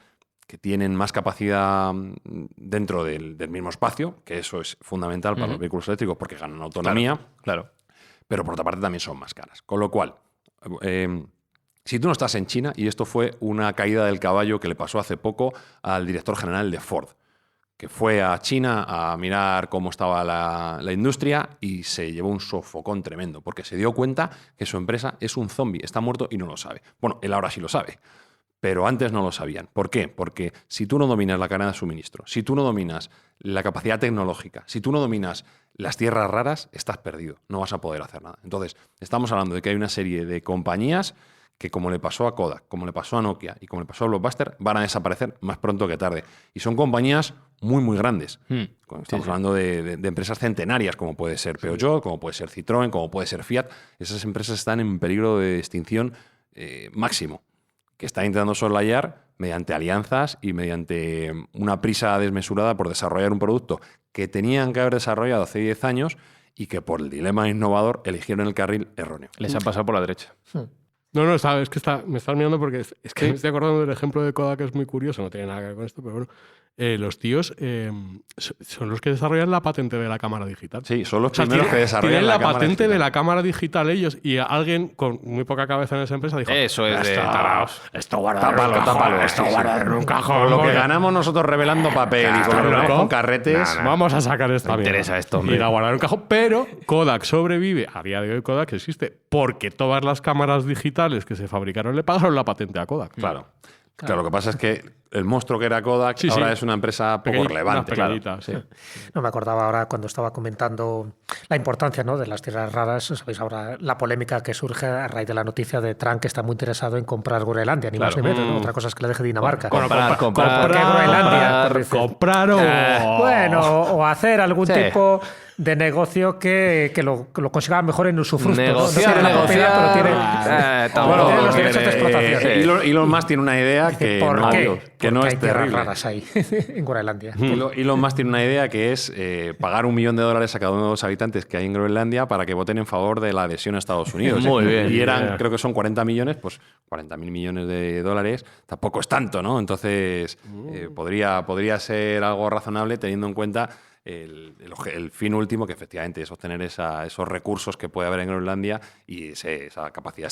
que tienen más capacidad dentro del mismo espacio, que eso es fundamental para los vehículos eléctricos porque ganan autonomía. Claro. pero por otra parte también son más caras. Con lo cual, si tú no estás en China, y esto fue una caída del caballo que le pasó hace poco al director general de Ford, que fue a China a mirar cómo estaba la industria y se llevó un sofocón tremendo, porque se dio cuenta que su empresa es un zombie, está muerto y no lo sabe. Bueno, él ahora sí lo sabe, pero antes no lo sabían. ¿Por qué? Porque si tú no dominas la cadena de suministro, si tú no dominas la capacidad tecnológica, si tú no dominas las tierras raras, estás perdido, no vas a poder hacer nada. Entonces, estamos hablando de que hay una serie de compañías que, como le pasó a Kodak, como le pasó a Nokia y como le pasó a Blockbuster, van a desaparecer más pronto que tarde. Y son compañías muy, muy grandes. Estamos hablando de empresas centenarias, como puede ser Peugeot, como puede ser Citroën, como puede ser Fiat. Esas empresas están en peligro de extinción máximo, que están intentando soslayar mediante alianzas y mediante una prisa desmesurada por desarrollar un producto que tenían que haber desarrollado hace 10 años y que por el dilema innovador eligieron el carril erróneo. Les ha pasado por la derecha. No, es que me estás mirando porque es que me estoy acordando del ejemplo de Kodak, que es muy curioso, no tiene nada que ver con esto, pero bueno. Los tíos son los que desarrollan la patente de la cámara digital. Sí, son los primeros que desarrollan tienen la patente cámara digital de la cámara digital ellos, y alguien con muy poca cabeza en esa empresa dijo: eso es de taraos. Esto guardado, esto guardado en un cajón. Con lo que ganamos nosotros revelando papel y con lo que ganamos con carretes. Vamos a sacar esta mierda. interesa esto, hombre. Y la guardaron en un cajón. Pero Kodak sobrevive. A día de hoy Kodak existe porque todas las cámaras digitales que se fabricaron le pagaron la patente a Kodak. Claro, lo que pasa es que el monstruo que era Kodak ahora es una empresa poco relevante. Sí. No me acordaba ahora cuando estaba comentando la importancia, ¿no?, de las tierras raras. Sabéis ahora la polémica que surge a raíz de la noticia de Trump, que está muy interesado en comprar Groenlandia, ni más ni menos, ¿no? Otra cosa es que le deje Dinamarca. Comprar o hacer algún tipo de negocio que lo consiga mejor en usufructo. Negociar. Tiene los derechos de explotación. Elon Musk tiene una idea que no es hay tierras terrible. raras ahí en Groenlandia. Elon Musk tiene una idea que es pagar $1 millón a cada uno de los habitantes que hay en Groenlandia para que voten en favor de la adhesión a Estados Unidos. Muy bien. Y creo que son 40 millones, pues 40.000 millones de dólares tampoco es tanto, ¿no? Entonces podría ser algo razonable teniendo en cuenta el fin último, que efectivamente es obtener esos recursos que puede haber en Groenlandia y esa capacidad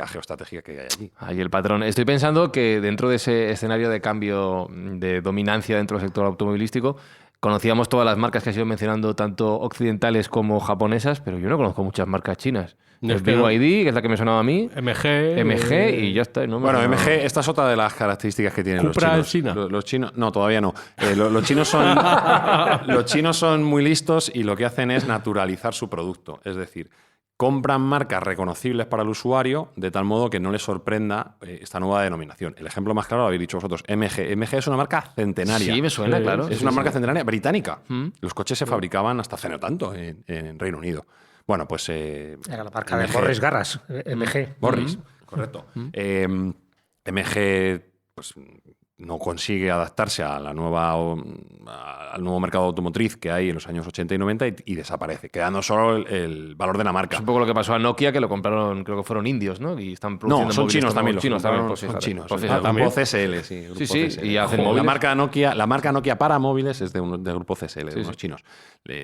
geoestratégica que hay allí. Ahí el patrón. Estoy pensando que dentro de ese escenario de cambio de dominancia dentro del sector automovilístico, conocíamos todas las marcas que has ido mencionando, tanto occidentales como japonesas, pero yo no conozco muchas marcas chinas. BYD, que es la que me sonaba a mi, MG y ya está. MG, esta es otra de las características que tienen ¿Cupra los chinos. es China? Los chinos, no, todavía no. Los chinos son muy listos y lo que hacen es naturalizar su producto. Es decir, compran marcas reconocibles para el usuario de tal modo que no les sorprenda esta nueva denominación. El ejemplo más claro lo habéis dicho vosotros, MG. MG es una marca centenaria. Sí, me suena, claro. Es una marca centenaria británica. Los coches se fabricaban hasta hace no tanto en Reino Unido. Bueno, pues... Era la marca de Boris Garras, MG. Boris, correcto. MG pues, no consigue adaptarse a al nuevo mercado automotriz que hay en los años 80 y 90 y desaparece, quedando solo el valor de la marca. Es un poco lo que pasó a Nokia, que lo compraron, creo que fueron indios, ¿no? Y están produciendo son móviles chinos también. Son chinos. Grupo CSL, sí. Grupo CSL. Y hacen móviles. La marca Nokia para móviles es del grupo CSL, de unos chinos.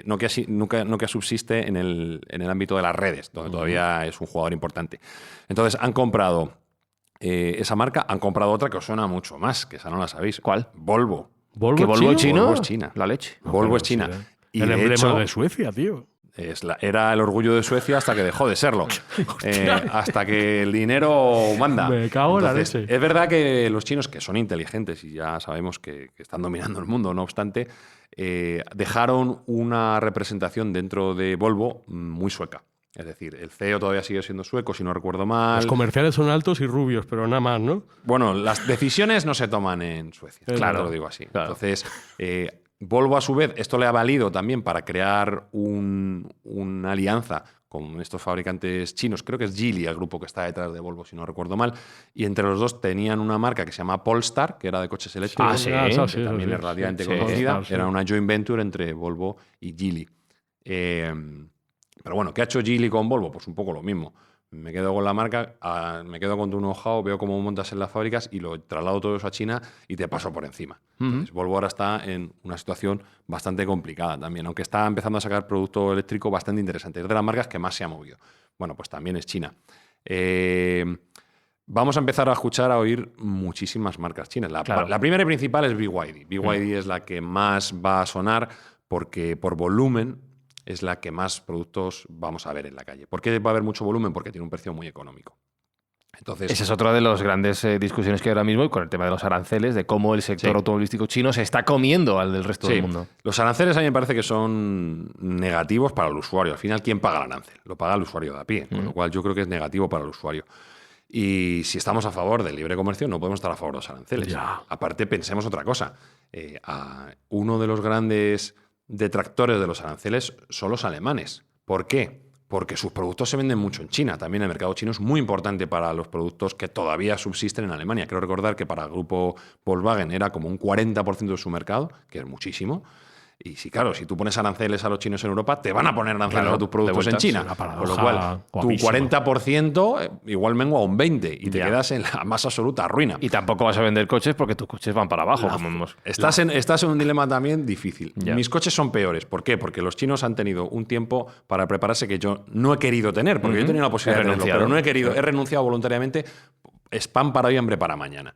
Nokia subsiste en el ámbito de las redes, donde todavía es un jugador importante. Entonces han comprado esa marca, han comprado otra que os suena mucho más, que esa no la sabéis. ¿Cuál? Volvo. ¿Que Volvo es chino? Volvo es China. La leche. Volvo es China. Y el emblema hecho, de Suecia, tío. Era el orgullo de Suecia hasta que dejó de serlo. Hasta que el dinero manda. Me cago en la Entonces, leche. es verdad que los chinos, que son inteligentes y ya sabemos que están dominando el mundo, no obstante, dejaron una representación dentro de Volvo muy sueca. Es decir, el CEO todavía sigue siendo sueco, si no recuerdo mal. Los comerciales son altos y rubios, pero nada más, ¿no? Bueno, las decisiones no se toman en Suecia. Claro, te lo digo así. Claro. Entonces, Volvo, a su vez, esto le ha valido también para crear una alianza con estos fabricantes chinos. Creo que es Geely el grupo que está detrás de Volvo, si no recuerdo mal. Y entre los dos tenían una marca que se llama Polestar, que era de coches eléctricos. Sí, también es relativamente sí, conocida. sí. Era una joint venture entre Volvo y Geely. Pero bueno, ¿qué ha hecho Geely con Volvo? Pues un poco lo mismo. Me quedo con la marca, me quedo con tu know-how, veo cómo montas en las fábricas y lo traslado todo eso a China y te paso por encima. Entonces, Volvo ahora está en una situación bastante complicada también, aunque está empezando a sacar producto eléctrico bastante interesante. Es de las marcas que más se ha movido. Bueno, pues también es China. Vamos a empezar a oír muchísimas marcas chinas. La primera y principal es BYD. BYD es la que más va a sonar porque por volumen es la que más productos vamos a ver en la calle. ¿Por qué va a haber mucho volumen? Porque tiene un precio muy económico. Entonces, esa es otra de las grandes discusiones que hay ahora mismo con el tema de los aranceles, de cómo el sector automovilístico chino se está comiendo al del resto del mundo. Los aranceles a mí me parece que son negativos para el usuario. Al final, ¿quién paga el arancel? Lo paga el usuario de a pie, con lo cual yo creo que es negativo para el usuario. Y si estamos a favor del libre comercio, no podemos estar a favor de los aranceles. Ya. Aparte, pensemos otra cosa. Uno de los grandes detractores de los aranceles son los alemanes. ¿Por qué? Porque sus productos se venden mucho en China. También el mercado chino es muy importante para los productos que todavía subsisten en Alemania. Quiero recordar que para el grupo Volkswagen era como un 40% de su mercado, que es muchísimo. Y sí, claro, si tú pones aranceles a los chinos en Europa, te van a poner aranceles a tus productos en China. Con lo cual, tu 40% igual mengua a un 20% y te quedas en la más absoluta ruina. Y tampoco vas a vender coches porque tus coches van para abajo. Estás en un dilema también difícil. Mis coches son peores. ¿Por qué? Porque los chinos han tenido un tiempo para prepararse que yo no he querido tener, porque yo he tenido la posibilidad de tenerlo, pero no he querido. He renunciado voluntariamente. Es pan para hoy, hambre para mañana.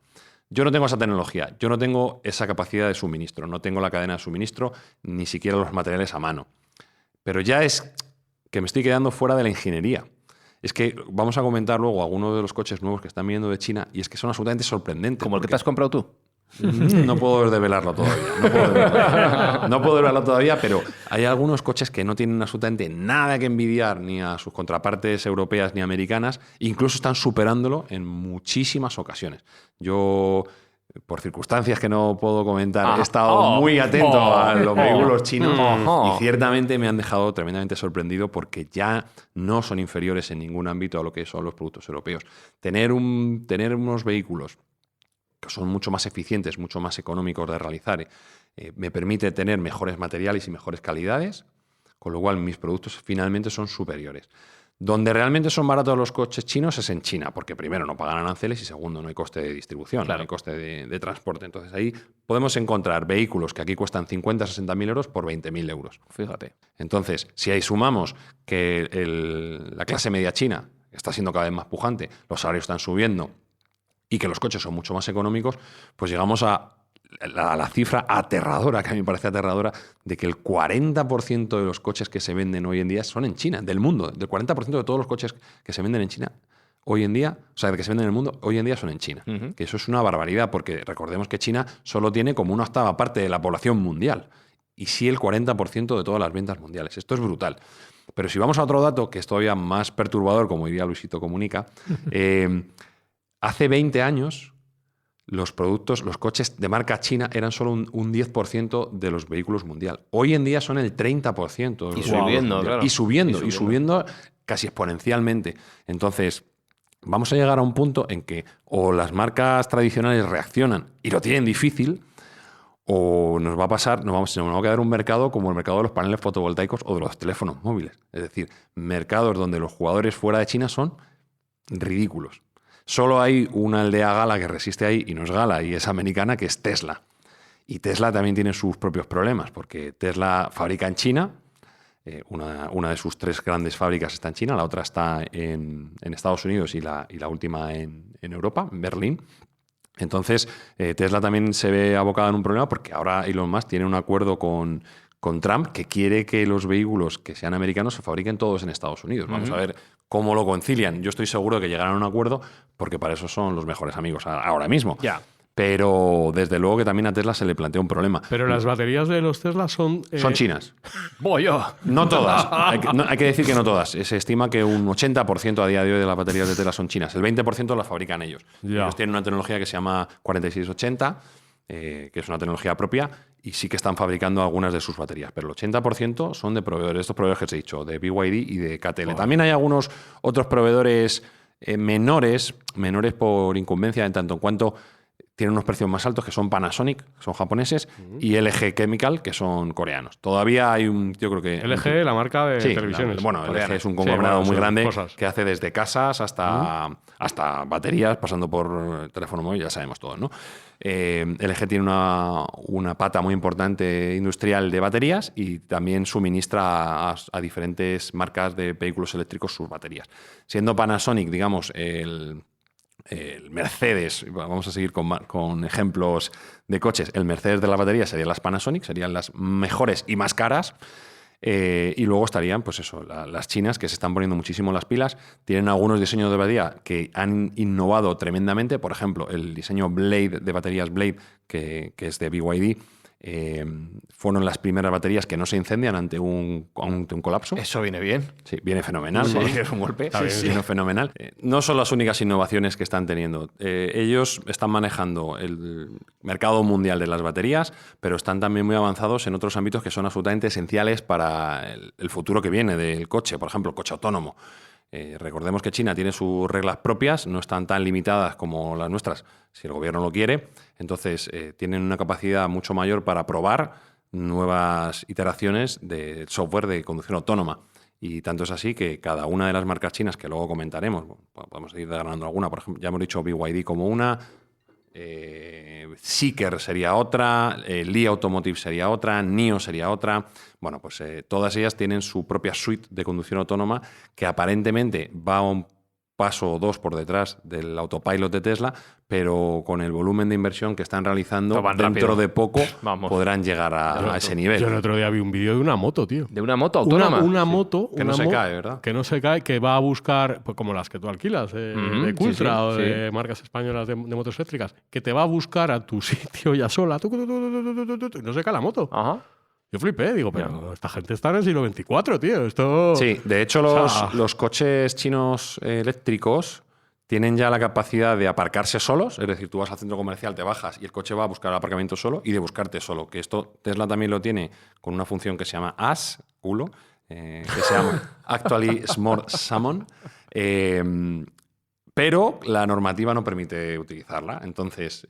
Yo no tengo esa tecnología, yo no tengo esa capacidad de suministro, no tengo la cadena de suministro, ni siquiera los materiales a mano. Pero ya es que me estoy quedando fuera de la ingeniería. Es que vamos a comentar luego algunos de los coches nuevos que están viniendo de China y es que son absolutamente sorprendentes. ¿Como el que te has comprado tú? No puedo desvelarlo todavía. No puedo desvelarlo todavía, pero hay algunos coches que no tienen absolutamente nada que envidiar ni a sus contrapartes europeas ni americanas, incluso están superándolo en muchísimas ocasiones. Yo, por circunstancias que no puedo comentar, he estado muy atento a los vehículos chinos y ciertamente me han dejado tremendamente sorprendido porque ya no son inferiores en ningún ámbito a lo que son los productos europeos. Tener unos vehículos que son mucho más eficientes, mucho más económicos de realizar, me permite tener mejores materiales y mejores calidades, con lo cual mis productos finalmente son superiores. Donde realmente son baratos los coches chinos es en China, porque primero no pagan aranceles y segundo no hay coste de distribución, no hay coste de transporte. Entonces ahí podemos encontrar vehículos que aquí cuestan 50 o 60.000 euros por 20.000 euros. Fíjate. Entonces, si ahí sumamos que la clase media china está siendo cada vez más pujante, los salarios están subiendo, y que los coches son mucho más económicos, pues llegamos a la cifra aterradora, que a mí me parece aterradora, de que el 40% de los coches que se venden hoy en día son en China, del mundo. Del 40% de todos los coches que se venden en China hoy en día, o sea, que se venden en el mundo, hoy en día son en China. Que eso es una barbaridad, porque recordemos que China solo tiene como una octava parte de la población mundial y sí el 40% de todas las ventas mundiales. Esto es brutal. Pero si vamos a otro dato, que es todavía más perturbador, como diría Luisito Comunica, hace 20 años los coches de marca china eran solo un 10% de los vehículos mundial. Hoy en día son el 30% de los subiendo, claro. Y subiendo casi exponencialmente. Entonces, vamos a llegar a un punto en que o las marcas tradicionales reaccionan y lo tienen difícil, o nos va a pasar, nos va a quedar un mercado como el mercado de los paneles fotovoltaicos o de los teléfonos móviles. Es decir, mercados donde los jugadores fuera de China son ridículos. Solo hay una aldea gala que resiste ahí, y no es gala, y es americana, que es Tesla. Y Tesla también tiene sus propios problemas, porque Tesla fabrica en China, una de sus 3 grandes fábricas está en China, la otra está en Estados Unidos y la última en Europa, en Berlín. Entonces, Tesla también se ve abocada en un problema porque ahora Elon Musk tiene un acuerdo con Trump que quiere que los vehículos que sean americanos se fabriquen todos en Estados Unidos. Vamos a ver cómo lo concilian. Yo estoy seguro de que llegarán a un acuerdo porque para eso son los mejores amigos ahora mismo. Ya. Pero desde luego que también a Tesla se le plantea un problema. Pero las baterías de los Tesla son chinas. Voy yo. No todas. Hay que decir que no todas. Se estima que un 80% a día de hoy de las baterías de Tesla son chinas. El 20% las fabrican ellos. Ya. Ellos tienen una tecnología que se llama 4680, que es una tecnología propia, y sí que están fabricando algunas de sus baterías. Pero el 80% son de proveedores, estos proveedores que os he dicho, de BYD y de KTL. También hay algunos otros proveedores menores por incumbencia, en tanto en cuanto tienen unos precios más altos, que son Panasonic, que son japoneses, y LG Chemical, que son coreanos. Todavía hay yo creo que... LG, la marca de televisiones. LG es un conglomerado muy grande que hace desde casas hasta baterías, pasando por teléfono móvil, ya sabemos todo, ¿no? LG tiene una pata muy importante industrial de baterías y también suministra a diferentes marcas de vehículos eléctricos sus baterías. Siendo Panasonic, digamos, el Mercedes, vamos a seguir con ejemplos de coches, el Mercedes de la batería serían las Panasonic, serían las mejores y más caras, y luego estarían, pues eso, las chinas, que se están poniendo muchísimo las pilas, tienen algunos diseños de batería que han innovado tremendamente, por ejemplo, el diseño Blade de baterías Blade, que es de BYD, fueron las primeras baterías que no se incendian ante un colapso. Eso viene bien. Sí, viene fenomenal. Sí, es un golpe. Viene fenomenal. No son las únicas innovaciones que están teniendo. Ellos están manejando el mercado mundial de las baterías, pero están también muy avanzados en otros ámbitos que son absolutamente esenciales para el futuro que viene del coche. Por ejemplo, el coche autónomo. Recordemos que China tiene sus reglas propias, no están tan limitadas como las nuestras, si el gobierno lo quiere. Entonces, tienen una capacidad mucho mayor para probar nuevas iteraciones de software de conducción autónoma. Y tanto es así que cada una de las marcas chinas, que luego comentaremos, podemos ir ganando alguna, por ejemplo, ya hemos dicho BYD como una, Zeekr sería otra, Li Automotive sería otra, NIO sería otra. Bueno, pues todas ellas tienen su propia suite de conducción autónoma que aparentemente va un paso o dos por detrás del autopilot de Tesla, pero con el volumen de inversión que están realizando, dentro de poco podrán llegar a ese nivel. Yo el otro día vi un vídeo de una moto, tío. ¿De una moto autónoma? Una moto. Que no se cae, ¿verdad? Que no se cae, que va a buscar, pues como las que tú alquilas, de Cultra o de marcas españolas de motos eléctricas, que te va a buscar a tu sitio ya sola, y no se cae la moto. Ajá. Yo flipé, digo, pero esta gente está en el siglo XXIV, tío. Esto... Sí, de hecho los coches chinos eléctricos tienen ya la capacidad de aparcarse solos, es decir, tú vas al centro comercial, te bajas y el coche va a buscar el aparcamiento solo y de buscarte solo, que esto Tesla también lo tiene con una función que se llama AS, culo, que se llama Actually Smart Summon, pero la normativa no permite utilizarla. Entonces,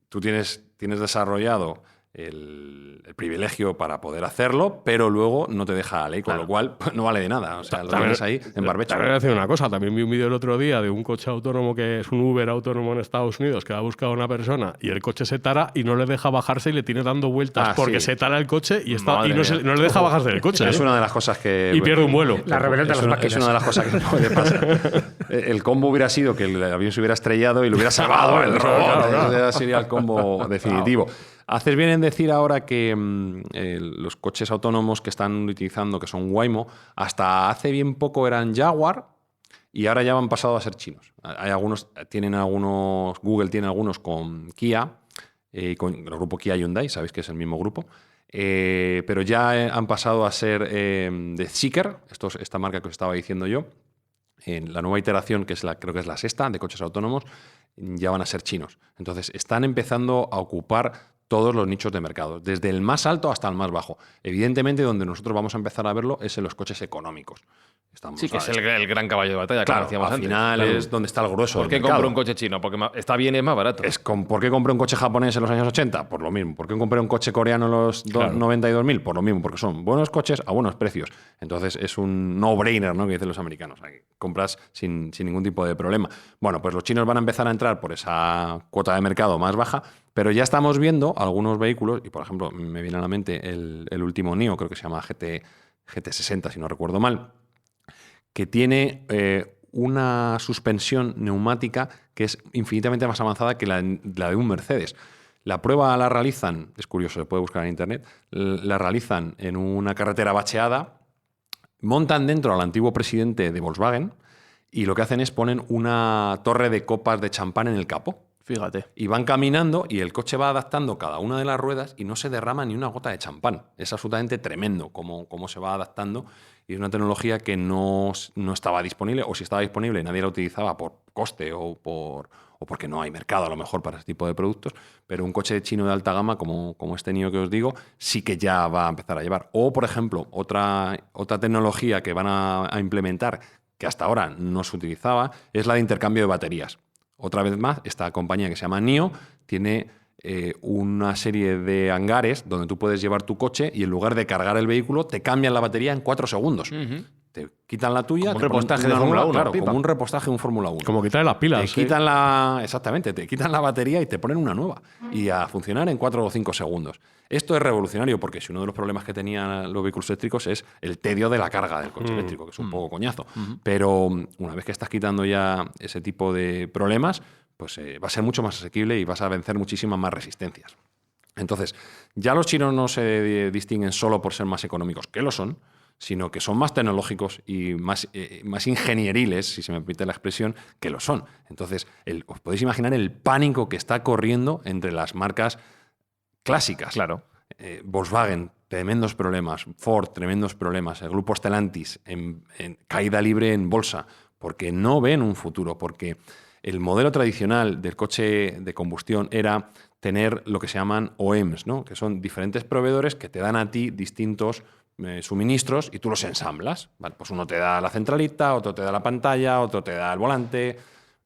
tú tienes desarrollado el privilegio para poder hacerlo, pero luego no te deja la ley, con lo cual pues, no vale de nada. O sea, lo tienes ahí en barbecho. También voy a decir una cosa. También vi un vídeo el otro día de un coche autónomo que es un Uber autónomo en Estados Unidos que va a buscar a una persona y el coche se tara y no le deja bajarse y le tiene dando vueltas porque se tara el coche y no le deja bajarse del coche. Es una de las cosas que... Y pierde un vuelo. La rebelión de las máquinas. Es una de las cosas que puede pasar. El combo hubiera sido que el avión se hubiera estrellado y lo hubiera salvado el robot. Ese sería el combo definitivo. Haces bien en decir ahora que los coches autónomos que están utilizando, que son Waymo, hasta hace bien poco eran Jaguar y ahora ya han pasado a ser chinos. Hay Google tiene algunos con Kia, con el grupo Kia Hyundai, sabéis que es el mismo grupo, pero ya han pasado a ser de Zeekr, esta marca que os estaba diciendo yo. En la nueva iteración, que creo que es la sexta, de coches autónomos, ya van a ser chinos. Entonces, están empezando a ocupar todos los nichos de mercado, desde el más alto hasta el más bajo. Evidentemente, donde nosotros vamos a empezar a verlo es en los coches económicos. Sí, que es el gran caballo de batalla, claro, decíamos al antes. Final es donde está el grueso. ¿Por qué compro un coche chino? Porque está bien y es más barato. ¿Por qué compré un coche japonés en los años 80? Por lo mismo. ¿Por qué compré un coche coreano en los 92.000? Por lo mismo, porque son buenos coches a buenos precios. Entonces es un no-brainer, ¿no?, que dicen los americanos. Compras sin ningún tipo de problema. Bueno, pues los chinos van a empezar a entrar por esa cuota de mercado más baja, pero ya estamos viendo algunos vehículos, y por ejemplo me viene a la mente el último NIO, creo que se llama GT60, si no recuerdo mal, que tiene una suspensión neumática que es infinitamente más avanzada que la de un Mercedes. La prueba la realizan, es curioso, se puede buscar en internet, la realizan en una carretera bacheada, montan dentro al antiguo presidente de Volkswagen y lo que hacen es ponen una torre de copas de champán en el capó. Fíjate. Y van caminando y el coche va adaptando cada una de las ruedas y no se derrama ni una gota de champán. Es absolutamente tremendo cómo se va adaptando y es una tecnología que no estaba disponible, o si estaba disponible nadie la utilizaba por coste o porque no hay mercado a lo mejor para ese tipo de productos, pero un coche chino de alta gama como este NIO que os digo sí que ya va a empezar a llevar. O, por ejemplo, otra tecnología que van a implementar que hasta ahora no se utilizaba es la de intercambio de baterías. Otra vez más, esta compañía que se llama NIO tiene una serie de hangares donde tú puedes llevar tu coche y en lugar de cargar el vehículo te cambian la batería en 4 segundos. Te quitan la tuya. Como un repostaje de Fórmula 1. Claro, como un repostaje de un Fórmula 1. Como quitarle las pilas. Exactamente, te quitan la batería y te ponen una nueva. Y a funcionar en 4 o 5 segundos. Esto es revolucionario porque si uno de los problemas que tenían los vehículos eléctricos es el tedio de la carga del coche eléctrico, que es un poco coñazo. Pero una vez que estás quitando ya ese tipo de problemas, pues va a ser mucho más asequible y vas a vencer muchísimas más resistencias. Entonces, ya los chinos no se distinguen solo por ser más económicos, que lo son, sino que son más tecnológicos y más ingenieriles, si se me permite la expresión, que lo son. Entonces, os podéis imaginar el pánico que está corriendo entre las marcas clásicas. Claro. Volkswagen, tremendos problemas. Ford, tremendos problemas. El grupo Stellantis, en caída libre en bolsa, porque no ven un futuro, porque el modelo tradicional del coche de combustión era tener lo que se llaman OEMs, ¿no? Que son diferentes proveedores que te dan a ti distintos suministros y tú los ensamblas. Vale, pues uno te da la centralita, otro te da la pantalla, otro te da el volante.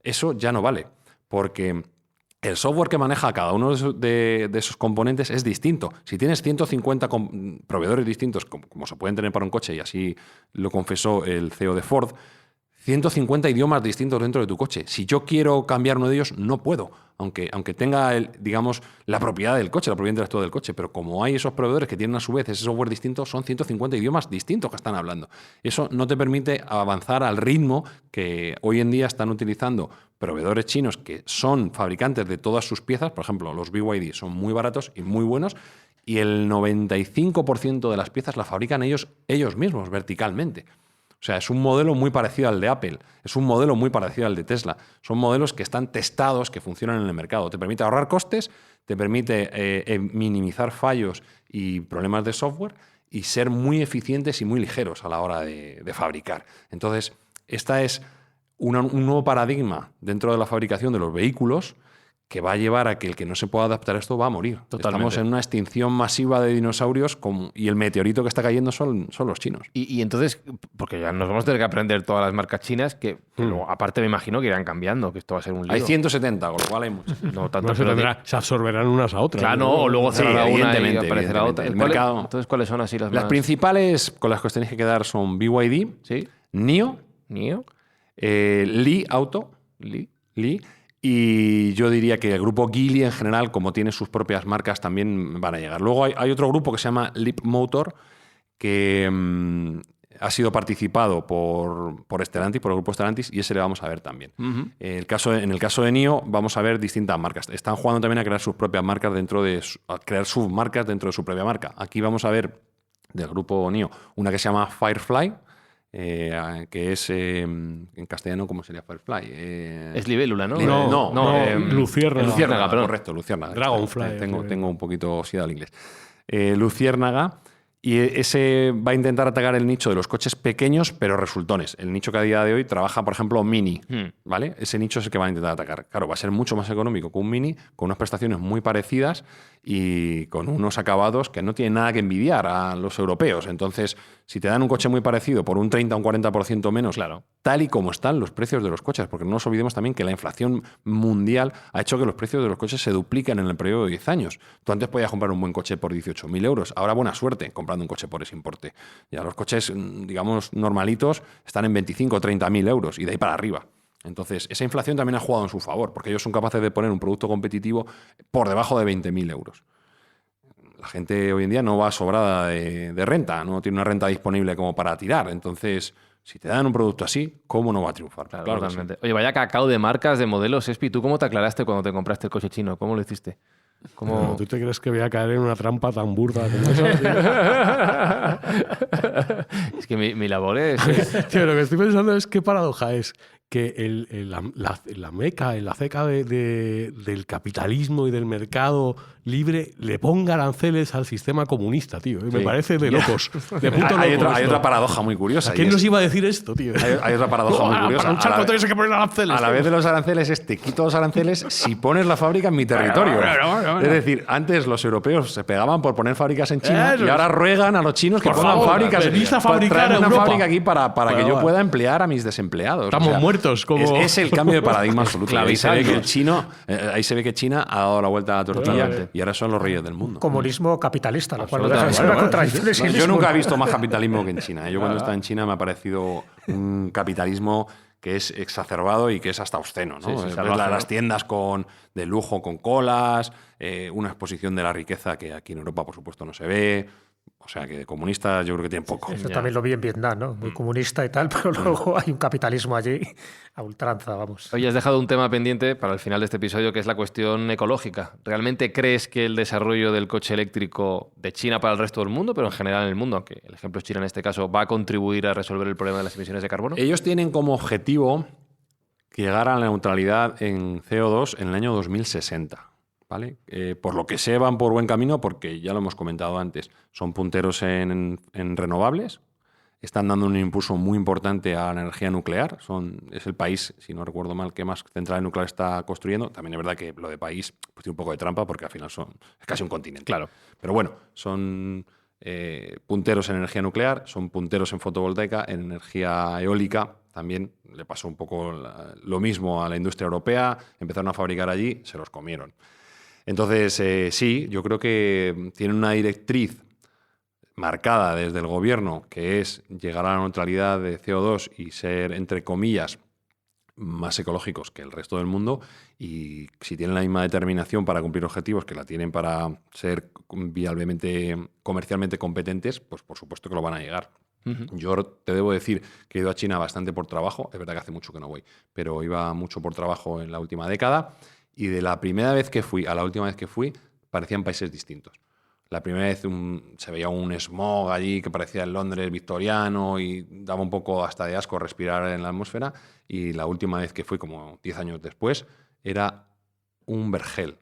Eso ya no vale, porque el software que maneja cada uno de esos componentes es distinto. Si tienes 150 proveedores distintos, como se pueden tener para un coche, y así lo confesó el CEO de Ford, 150 idiomas distintos dentro de tu coche. Si yo quiero cambiar uno de ellos, no puedo, aunque tenga, digamos, la propiedad del coche, la propiedad intelectual del coche. Pero como hay esos proveedores que tienen a su vez ese software distinto, son 150 idiomas distintos que están hablando. Eso no te permite avanzar al ritmo que hoy en día están utilizando proveedores chinos que son fabricantes de todas sus piezas. Por ejemplo, los BYD son muy baratos y muy buenos, y el 95% de las piezas las fabrican ellos mismos, verticalmente. O sea, es un modelo muy parecido al de Apple, es un modelo muy parecido al de Tesla. Son modelos que están testados, que funcionan en el mercado. Te permite ahorrar costes, te permite minimizar fallos y problemas de software y ser muy eficientes y muy ligeros a la hora de fabricar. Entonces, esta es un nuevo paradigma dentro de la fabricación de los vehículos que va a llevar a que el que no se pueda adaptar a esto va a morir. Totalmente. Estamos en una extinción masiva de dinosaurios y el meteorito que está cayendo son los chinos. Y entonces, porque ya nos vamos a tener que aprender todas las marcas chinas, que luego, aparte me imagino que irán cambiando, que esto va a ser un lío. Hay 170, con lo cual hay muchos. No tanto, No se absorberán unas a otras. Claro, o luego cerrará una y aparecerá otra. El mercado. Entonces, ¿cuáles son así las Las más? principales con las que os tenéis que quedar son BYD, ¿Sí? NIO, Li Auto, Li, y yo diría que el grupo Geely en general, como tiene sus propias marcas, también van a llegar. Luego hay otro grupo que se llama Leapmotor, que ha sido participado por Stellantis, por el grupo Stellantis, y ese le vamos a ver también. En el caso de NIO vamos a ver distintas marcas. Están jugando también a crear sus propias marcas a crear submarcas dentro de su propia marca. Aquí vamos a ver del grupo NIO una que se llama Firefly, que es en castellano, ¿cómo sería Firefly? Es libélula, ¿no? No, Luciérnaga. Luciérnaga, perdón. Correcto, Luciérnaga. Dragonfly. Tengo un poquito oxidado el inglés. Luciérnaga. Y ese va a intentar atacar el nicho de los coches pequeños, pero resultones. El nicho que a día de hoy trabaja, por ejemplo, Mini, ¿vale? Ese nicho es el que va a intentar atacar. Claro, va a ser mucho más económico que un Mini, con unas prestaciones muy parecidas y con unos acabados que no tienen nada que envidiar a los europeos. Entonces, si te dan un coche muy parecido por un 30 o un 40% menos, claro, tal y como están los precios de los coches, porque no nos olvidemos también que la inflación mundial ha hecho que los precios de los coches se dupliquen en el periodo de 10 años. Tú antes podías comprar un buen coche por 18.000 euros, ahora buena suerte comprando un coche por ese importe. Ya los coches, digamos, normalitos están en 25 o 30.000 euros y de ahí para arriba. Entonces, esa inflación también ha jugado en su favor, porque ellos son capaces de poner un producto competitivo por debajo de 20.000 euros. La gente hoy en día no va sobrada de renta, no tiene una renta disponible como para tirar. Entonces, si te dan un producto así, ¿cómo no va a triunfar? Claro, totalmente. Sí. Oye, vaya cacao de marcas, de modelos, Espi. ¿Tú cómo te aclaraste cuando te compraste el coche chino? ¿Cómo lo hiciste? ¿Cómo... ¿Tú te crees que voy a caer en una trampa tan burda como esa? Es que mi labor es... Tío, lo que estoy pensando es qué paradoja es que la meca, la ceca del capitalismo y del mercado libre le ponga aranceles al sistema comunista, tío. Me parece de locos. De puto hay locos. otra paradoja muy curiosa. ¿A quién nos iba a decir esto, tío? Hay otra paradoja muy curiosa. Para luchar contra eso hay que poner aranceles. A la vez de los aranceles te quito los aranceles si pones la fábrica en mi territorio. Bueno. Es decir, antes los europeos se pegaban por poner fábricas en China y ahora ruegan a los chinos que pongan fábricas. Traer una fábrica aquí para que yo pueda emplear a mis desempleados. Estamos muertos. Como... Es el cambio de paradigma absoluto. Ahí se ve que China ha dado la vuelta a la tortilla y ahora son los reyes del mundo. Comunismo capitalista, lo cual no deja de ser una contradicción de sí mismo. Yo nunca he visto más capitalismo que en China. Yo cuando estaba en China me ha parecido un capitalismo que es exacerbado y que es hasta obsceno, ¿no? Sí, las tiendas de lujo con colas, una exposición de la riqueza que aquí en Europa, por supuesto, no se ve. O sea, que de comunistas yo creo que tienen poco. Eso también lo vi en Vietnam, ¿no? Muy comunista y tal, pero luego hay un capitalismo allí a ultranza, vamos. Oye, has dejado un tema pendiente para el final de este episodio, que es la cuestión ecológica. ¿Realmente crees que el desarrollo del coche eléctrico de China para el resto del mundo, pero en general en el mundo, aunque el ejemplo es China en este caso, va a contribuir a resolver el problema de las emisiones de carbono? Ellos tienen como objetivo llegar a la neutralidad en CO2 en el año 2060. ¿Vale? Por lo que sé, van por buen camino porque, ya lo hemos comentado antes, son punteros en renovables, están dando un impulso muy importante a la energía nuclear, es el país, si no recuerdo mal, que más centrales nucleares está construyendo. También es verdad que lo de país pues, tiene un poco de trampa porque al final es casi un continente. Claro. Pero bueno, son punteros en energía nuclear, son punteros en fotovoltaica, en energía eólica. También le pasó un poco lo mismo a la industria europea, empezaron a fabricar allí, se los comieron. Entonces, sí, yo creo que tienen una directriz marcada desde el gobierno, que es llegar a la neutralidad de CO2 y ser, entre comillas, más ecológicos que el resto del mundo. Y si tienen la misma determinación para cumplir objetivos que la tienen para ser viablemente, comercialmente competentes, pues por supuesto que lo van a llegar. Yo te debo decir que he ido a China bastante por trabajo. Es verdad que hace mucho que no voy, pero iba mucho por trabajo en la última década. Y de la primera vez que fui a la última vez que fui, parecían países distintos. La primera vez se veía un smog allí que parecía el Londres victoriano y daba un poco hasta de asco respirar en la atmósfera. Y la última vez que fui, como 10 años después, era un vergel.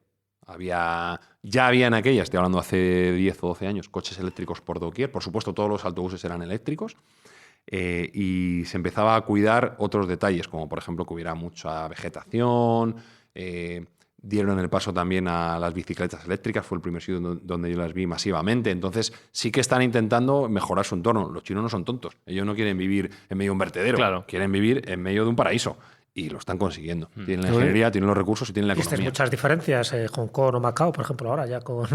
Ya había en aquella, estoy hablando hace 10 o 12 años, coches eléctricos por doquier. Por supuesto, todos los autobuses eran eléctricos. Y se empezaba a cuidar otros detalles, como por ejemplo que hubiera mucha vegetación. Dieron el paso también a las bicicletas eléctricas, fue el primer sitio donde yo las vi masivamente. Entonces sí que están intentando mejorar su entorno. Los chinos no son tontos, ellos no quieren vivir en medio de un vertedero, claro. Quieren vivir en medio de un paraíso. Y lo están consiguiendo. Tienen la ingeniería, tienen los recursos y tienen la economía. Hay muchas diferencias. Hong Kong o Macao, por ejemplo, ahora ya con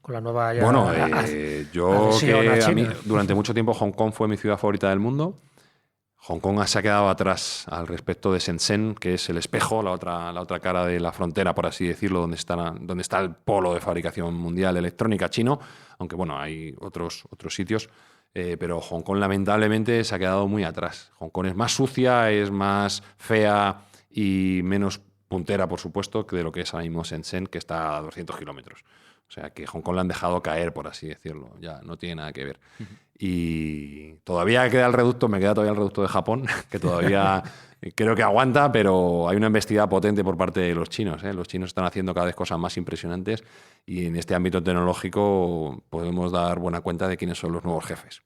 la nueva... Bueno, a mí, durante mucho tiempo Hong Kong fue mi ciudad favorita del mundo. Hong Kong se ha quedado atrás al respecto de Shenzhen, que es el espejo, la otra cara de la frontera, por así decirlo, donde está el polo de fabricación mundial de electrónica chino, aunque bueno, hay otros sitios, pero Hong Kong lamentablemente se ha quedado muy atrás. Hong Kong es más sucia, es más fea y menos puntera, por supuesto, que de lo que es ahora mismo Shenzhen, que está a 200 kilómetros. O sea, que Hong Kong la han dejado caer, por así decirlo. Ya no tiene nada que ver. Y todavía me queda todavía el reducto de Japón, que todavía creo que aguanta, pero hay una embestida potente por parte de los chinos. Los chinos están haciendo cada vez cosas más impresionantes y en este ámbito tecnológico podemos dar buena cuenta de quiénes son los nuevos jefes.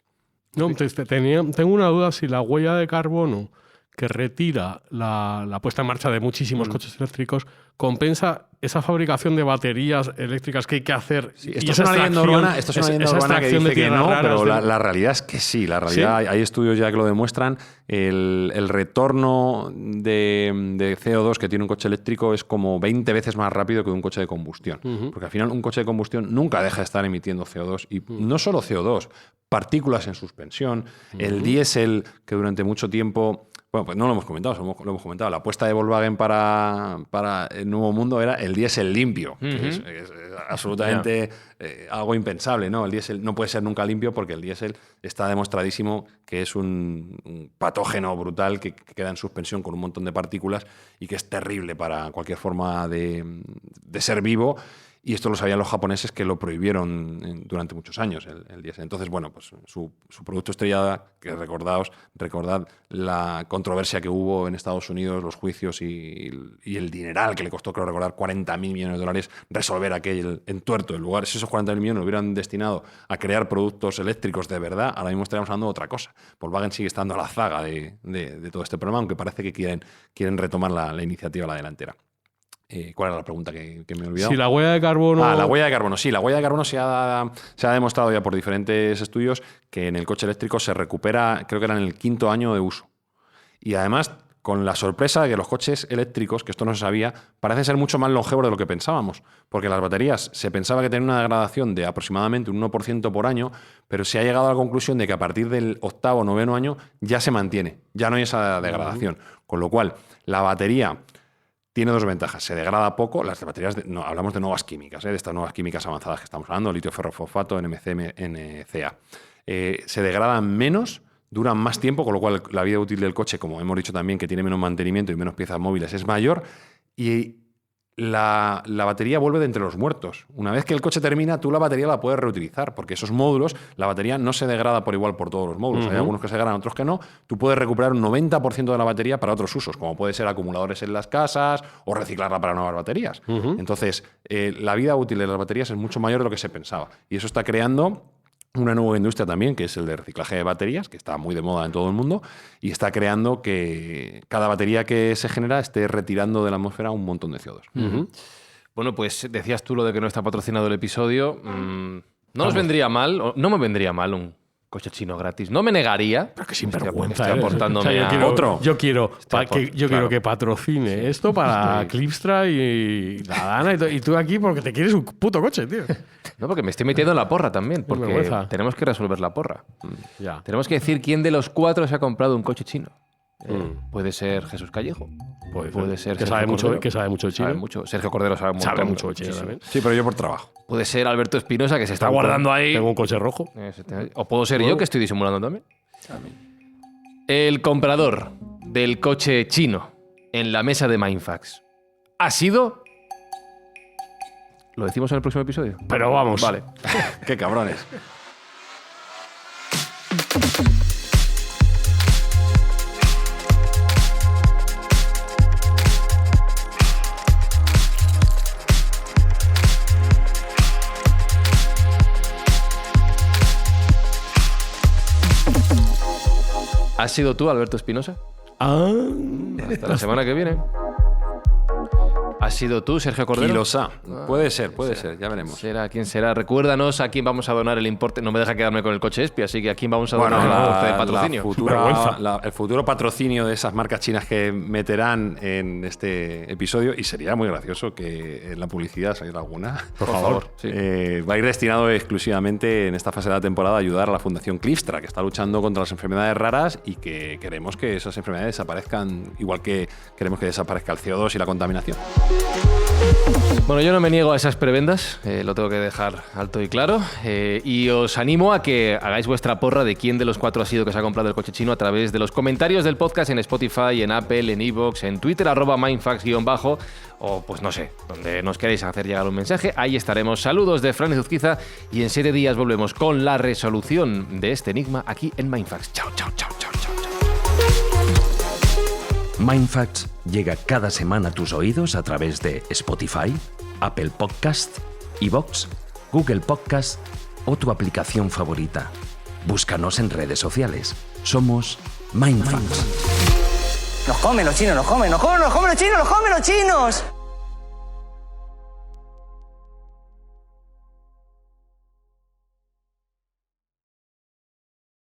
No, tengo una duda si la huella de carbono que retira la puesta en marcha de muchísimos coches eléctricos compensa esa fabricación de baterías eléctricas que hay que hacer. Sí, esto es una leyenda urbana, que dice que no, pero la realidad es que sí. La realidad, ¿sí? Hay estudios ya que lo demuestran. El retorno de CO2 que tiene un coche eléctrico es como 20 veces más rápido que un coche de combustión. Porque al final un coche de combustión nunca deja de estar emitiendo CO2. Y no solo CO2, partículas en suspensión. El diésel, que durante mucho tiempo... Bueno, pues no lo hemos comentado, lo hemos comentado. La apuesta de Volkswagen para el nuevo mundo era el diésel limpio, que es absolutamente algo impensable, ¿no? El diésel no puede ser nunca limpio porque el diésel está demostradísimo que es un patógeno brutal que queda en suspensión con un montón de partículas y que es terrible para cualquier forma de ser vivo. Y esto lo sabían los japoneses, que lo prohibieron durante muchos años, el diésel. Entonces, bueno, pues su producto estrella, que recordad la controversia que hubo en Estados Unidos, los juicios y el dineral que le costó, creo recordar, $40.000 millones resolver aquel entuerto. En lugar, si esos 40.000 millones lo hubieran destinado a crear productos eléctricos de verdad, ahora mismo estaríamos hablando de otra cosa. Volkswagen sigue estando a la zaga de todo este problema, aunque parece que quieren retomar la iniciativa a la delantera. ¿Cuál era la pregunta que me he olvidado? Si la huella de carbono... La huella de carbono. Sí, la huella de carbono se ha demostrado ya por diferentes estudios que en el coche eléctrico se recupera, creo que era en el 5º año de uso. Y además, con la sorpresa de que los coches eléctricos, que esto no se sabía, parecen ser mucho más longevos de lo que pensábamos. Porque las baterías se pensaba que tenían una degradación de aproximadamente un 1% por año, pero se ha llegado a la conclusión de que a partir del 8º o 9º año ya se mantiene, ya no hay esa degradación. Con lo cual, la batería tiene dos ventajas. Se degrada poco. Las baterías, hablamos de nuevas químicas, de estas nuevas químicas avanzadas que estamos hablando, litio ferrofosfato, NMC, NCA. Se degradan menos, duran más tiempo, con lo cual la vida útil del coche, como hemos dicho también, que tiene menos mantenimiento y menos piezas móviles, es mayor. Y la batería vuelve de entre los muertos. Una vez que el coche termina, tú la batería la puedes reutilizar, porque esos módulos, la batería no se degrada por igual por todos los módulos. Hay algunos que se degradan, otros que no. Tú puedes recuperar un 90% de la batería para otros usos, como puede ser acumuladores en las casas o reciclarla para nuevas baterías. Entonces, la vida útil de las baterías es mucho mayor de lo que se pensaba. Y eso está creando una nueva industria también, que es el de reciclaje de baterías, que está muy de moda en todo el mundo, y está creando que cada batería que se genera esté retirando de la atmósfera un montón de CO2. Bueno, pues decías tú lo de que no está patrocinado el episodio. No nos vendría mal, no me vendría mal un coche chino gratis. No me negaría. Pero que sinvergüenza. Estoy aportándome yo quiero que patrocine esto para Clipstra y la Dana y tú aquí porque te quieres un puto coche, tío. No, porque me estoy metiendo en la porra también, porque tenemos que resolver la porra. Ya. Tenemos que decir quién de los 4 se ha comprado un coche chino. Puede ser Jesús Callejo. Puede ser que sabe mucho de chino. Sabe mucho. Sergio Cordero sabe mucho de chino también. Sí, pero yo por trabajo. Puede ser Alberto Espinosa, que se está guardando ahí. Tengo un coche rojo. O puedo ser yo, que estoy disimulando también. El comprador del coche chino en la mesa de Mindfax ha sido... ¿Lo decimos en el próximo episodio? Pero vamos. Vale. ¡Qué cabrones! ¿Has sido tú, Alberto Espinosa? Hasta la semana que viene. ¿Has sido tú, Sergio Cordero? Quilosa. Puede ser, ya veremos. ¿Quién será? Recuérdanos a quién vamos a donar el importe. No me deja quedarme con el coche Espi, así que a quién vamos a donar el importe de patrocinio. El futuro patrocinio de esas marcas chinas que meterán en este episodio, y sería muy gracioso que en la publicidad saliera alguna. Por favor. Sí. Va a ir destinado exclusivamente en esta fase de la temporada a ayudar a la Fundación Clipstra, que está luchando contra las enfermedades raras y que queremos que esas enfermedades desaparezcan, igual que queremos que desaparezca el CO2 y la contaminación. Bueno, yo no me niego a esas prebendas, lo tengo que dejar alto y claro, y os animo a que hagáis vuestra porra de quién de los 4 ha sido que se ha comprado el coche chino a través de los comentarios del podcast en Spotify, en Apple, en iVoox, en Twitter, @mindfax_, o pues no sé, donde nos queréis hacer llegar un mensaje, ahí estaremos. Saludos de Fran Zuzquiza y en 7 días volvemos con la resolución de este enigma aquí en Mindfax. Chao, chao, chao, chao, chao. Mindfacts llega cada semana a tus oídos a través de Spotify, Apple Podcast, iVoox, Google Podcast o tu aplicación favorita. Búscanos en redes sociales. Somos Mindfacts. Nos comen los chinos, nos comen los chinos, nos comen los chinos.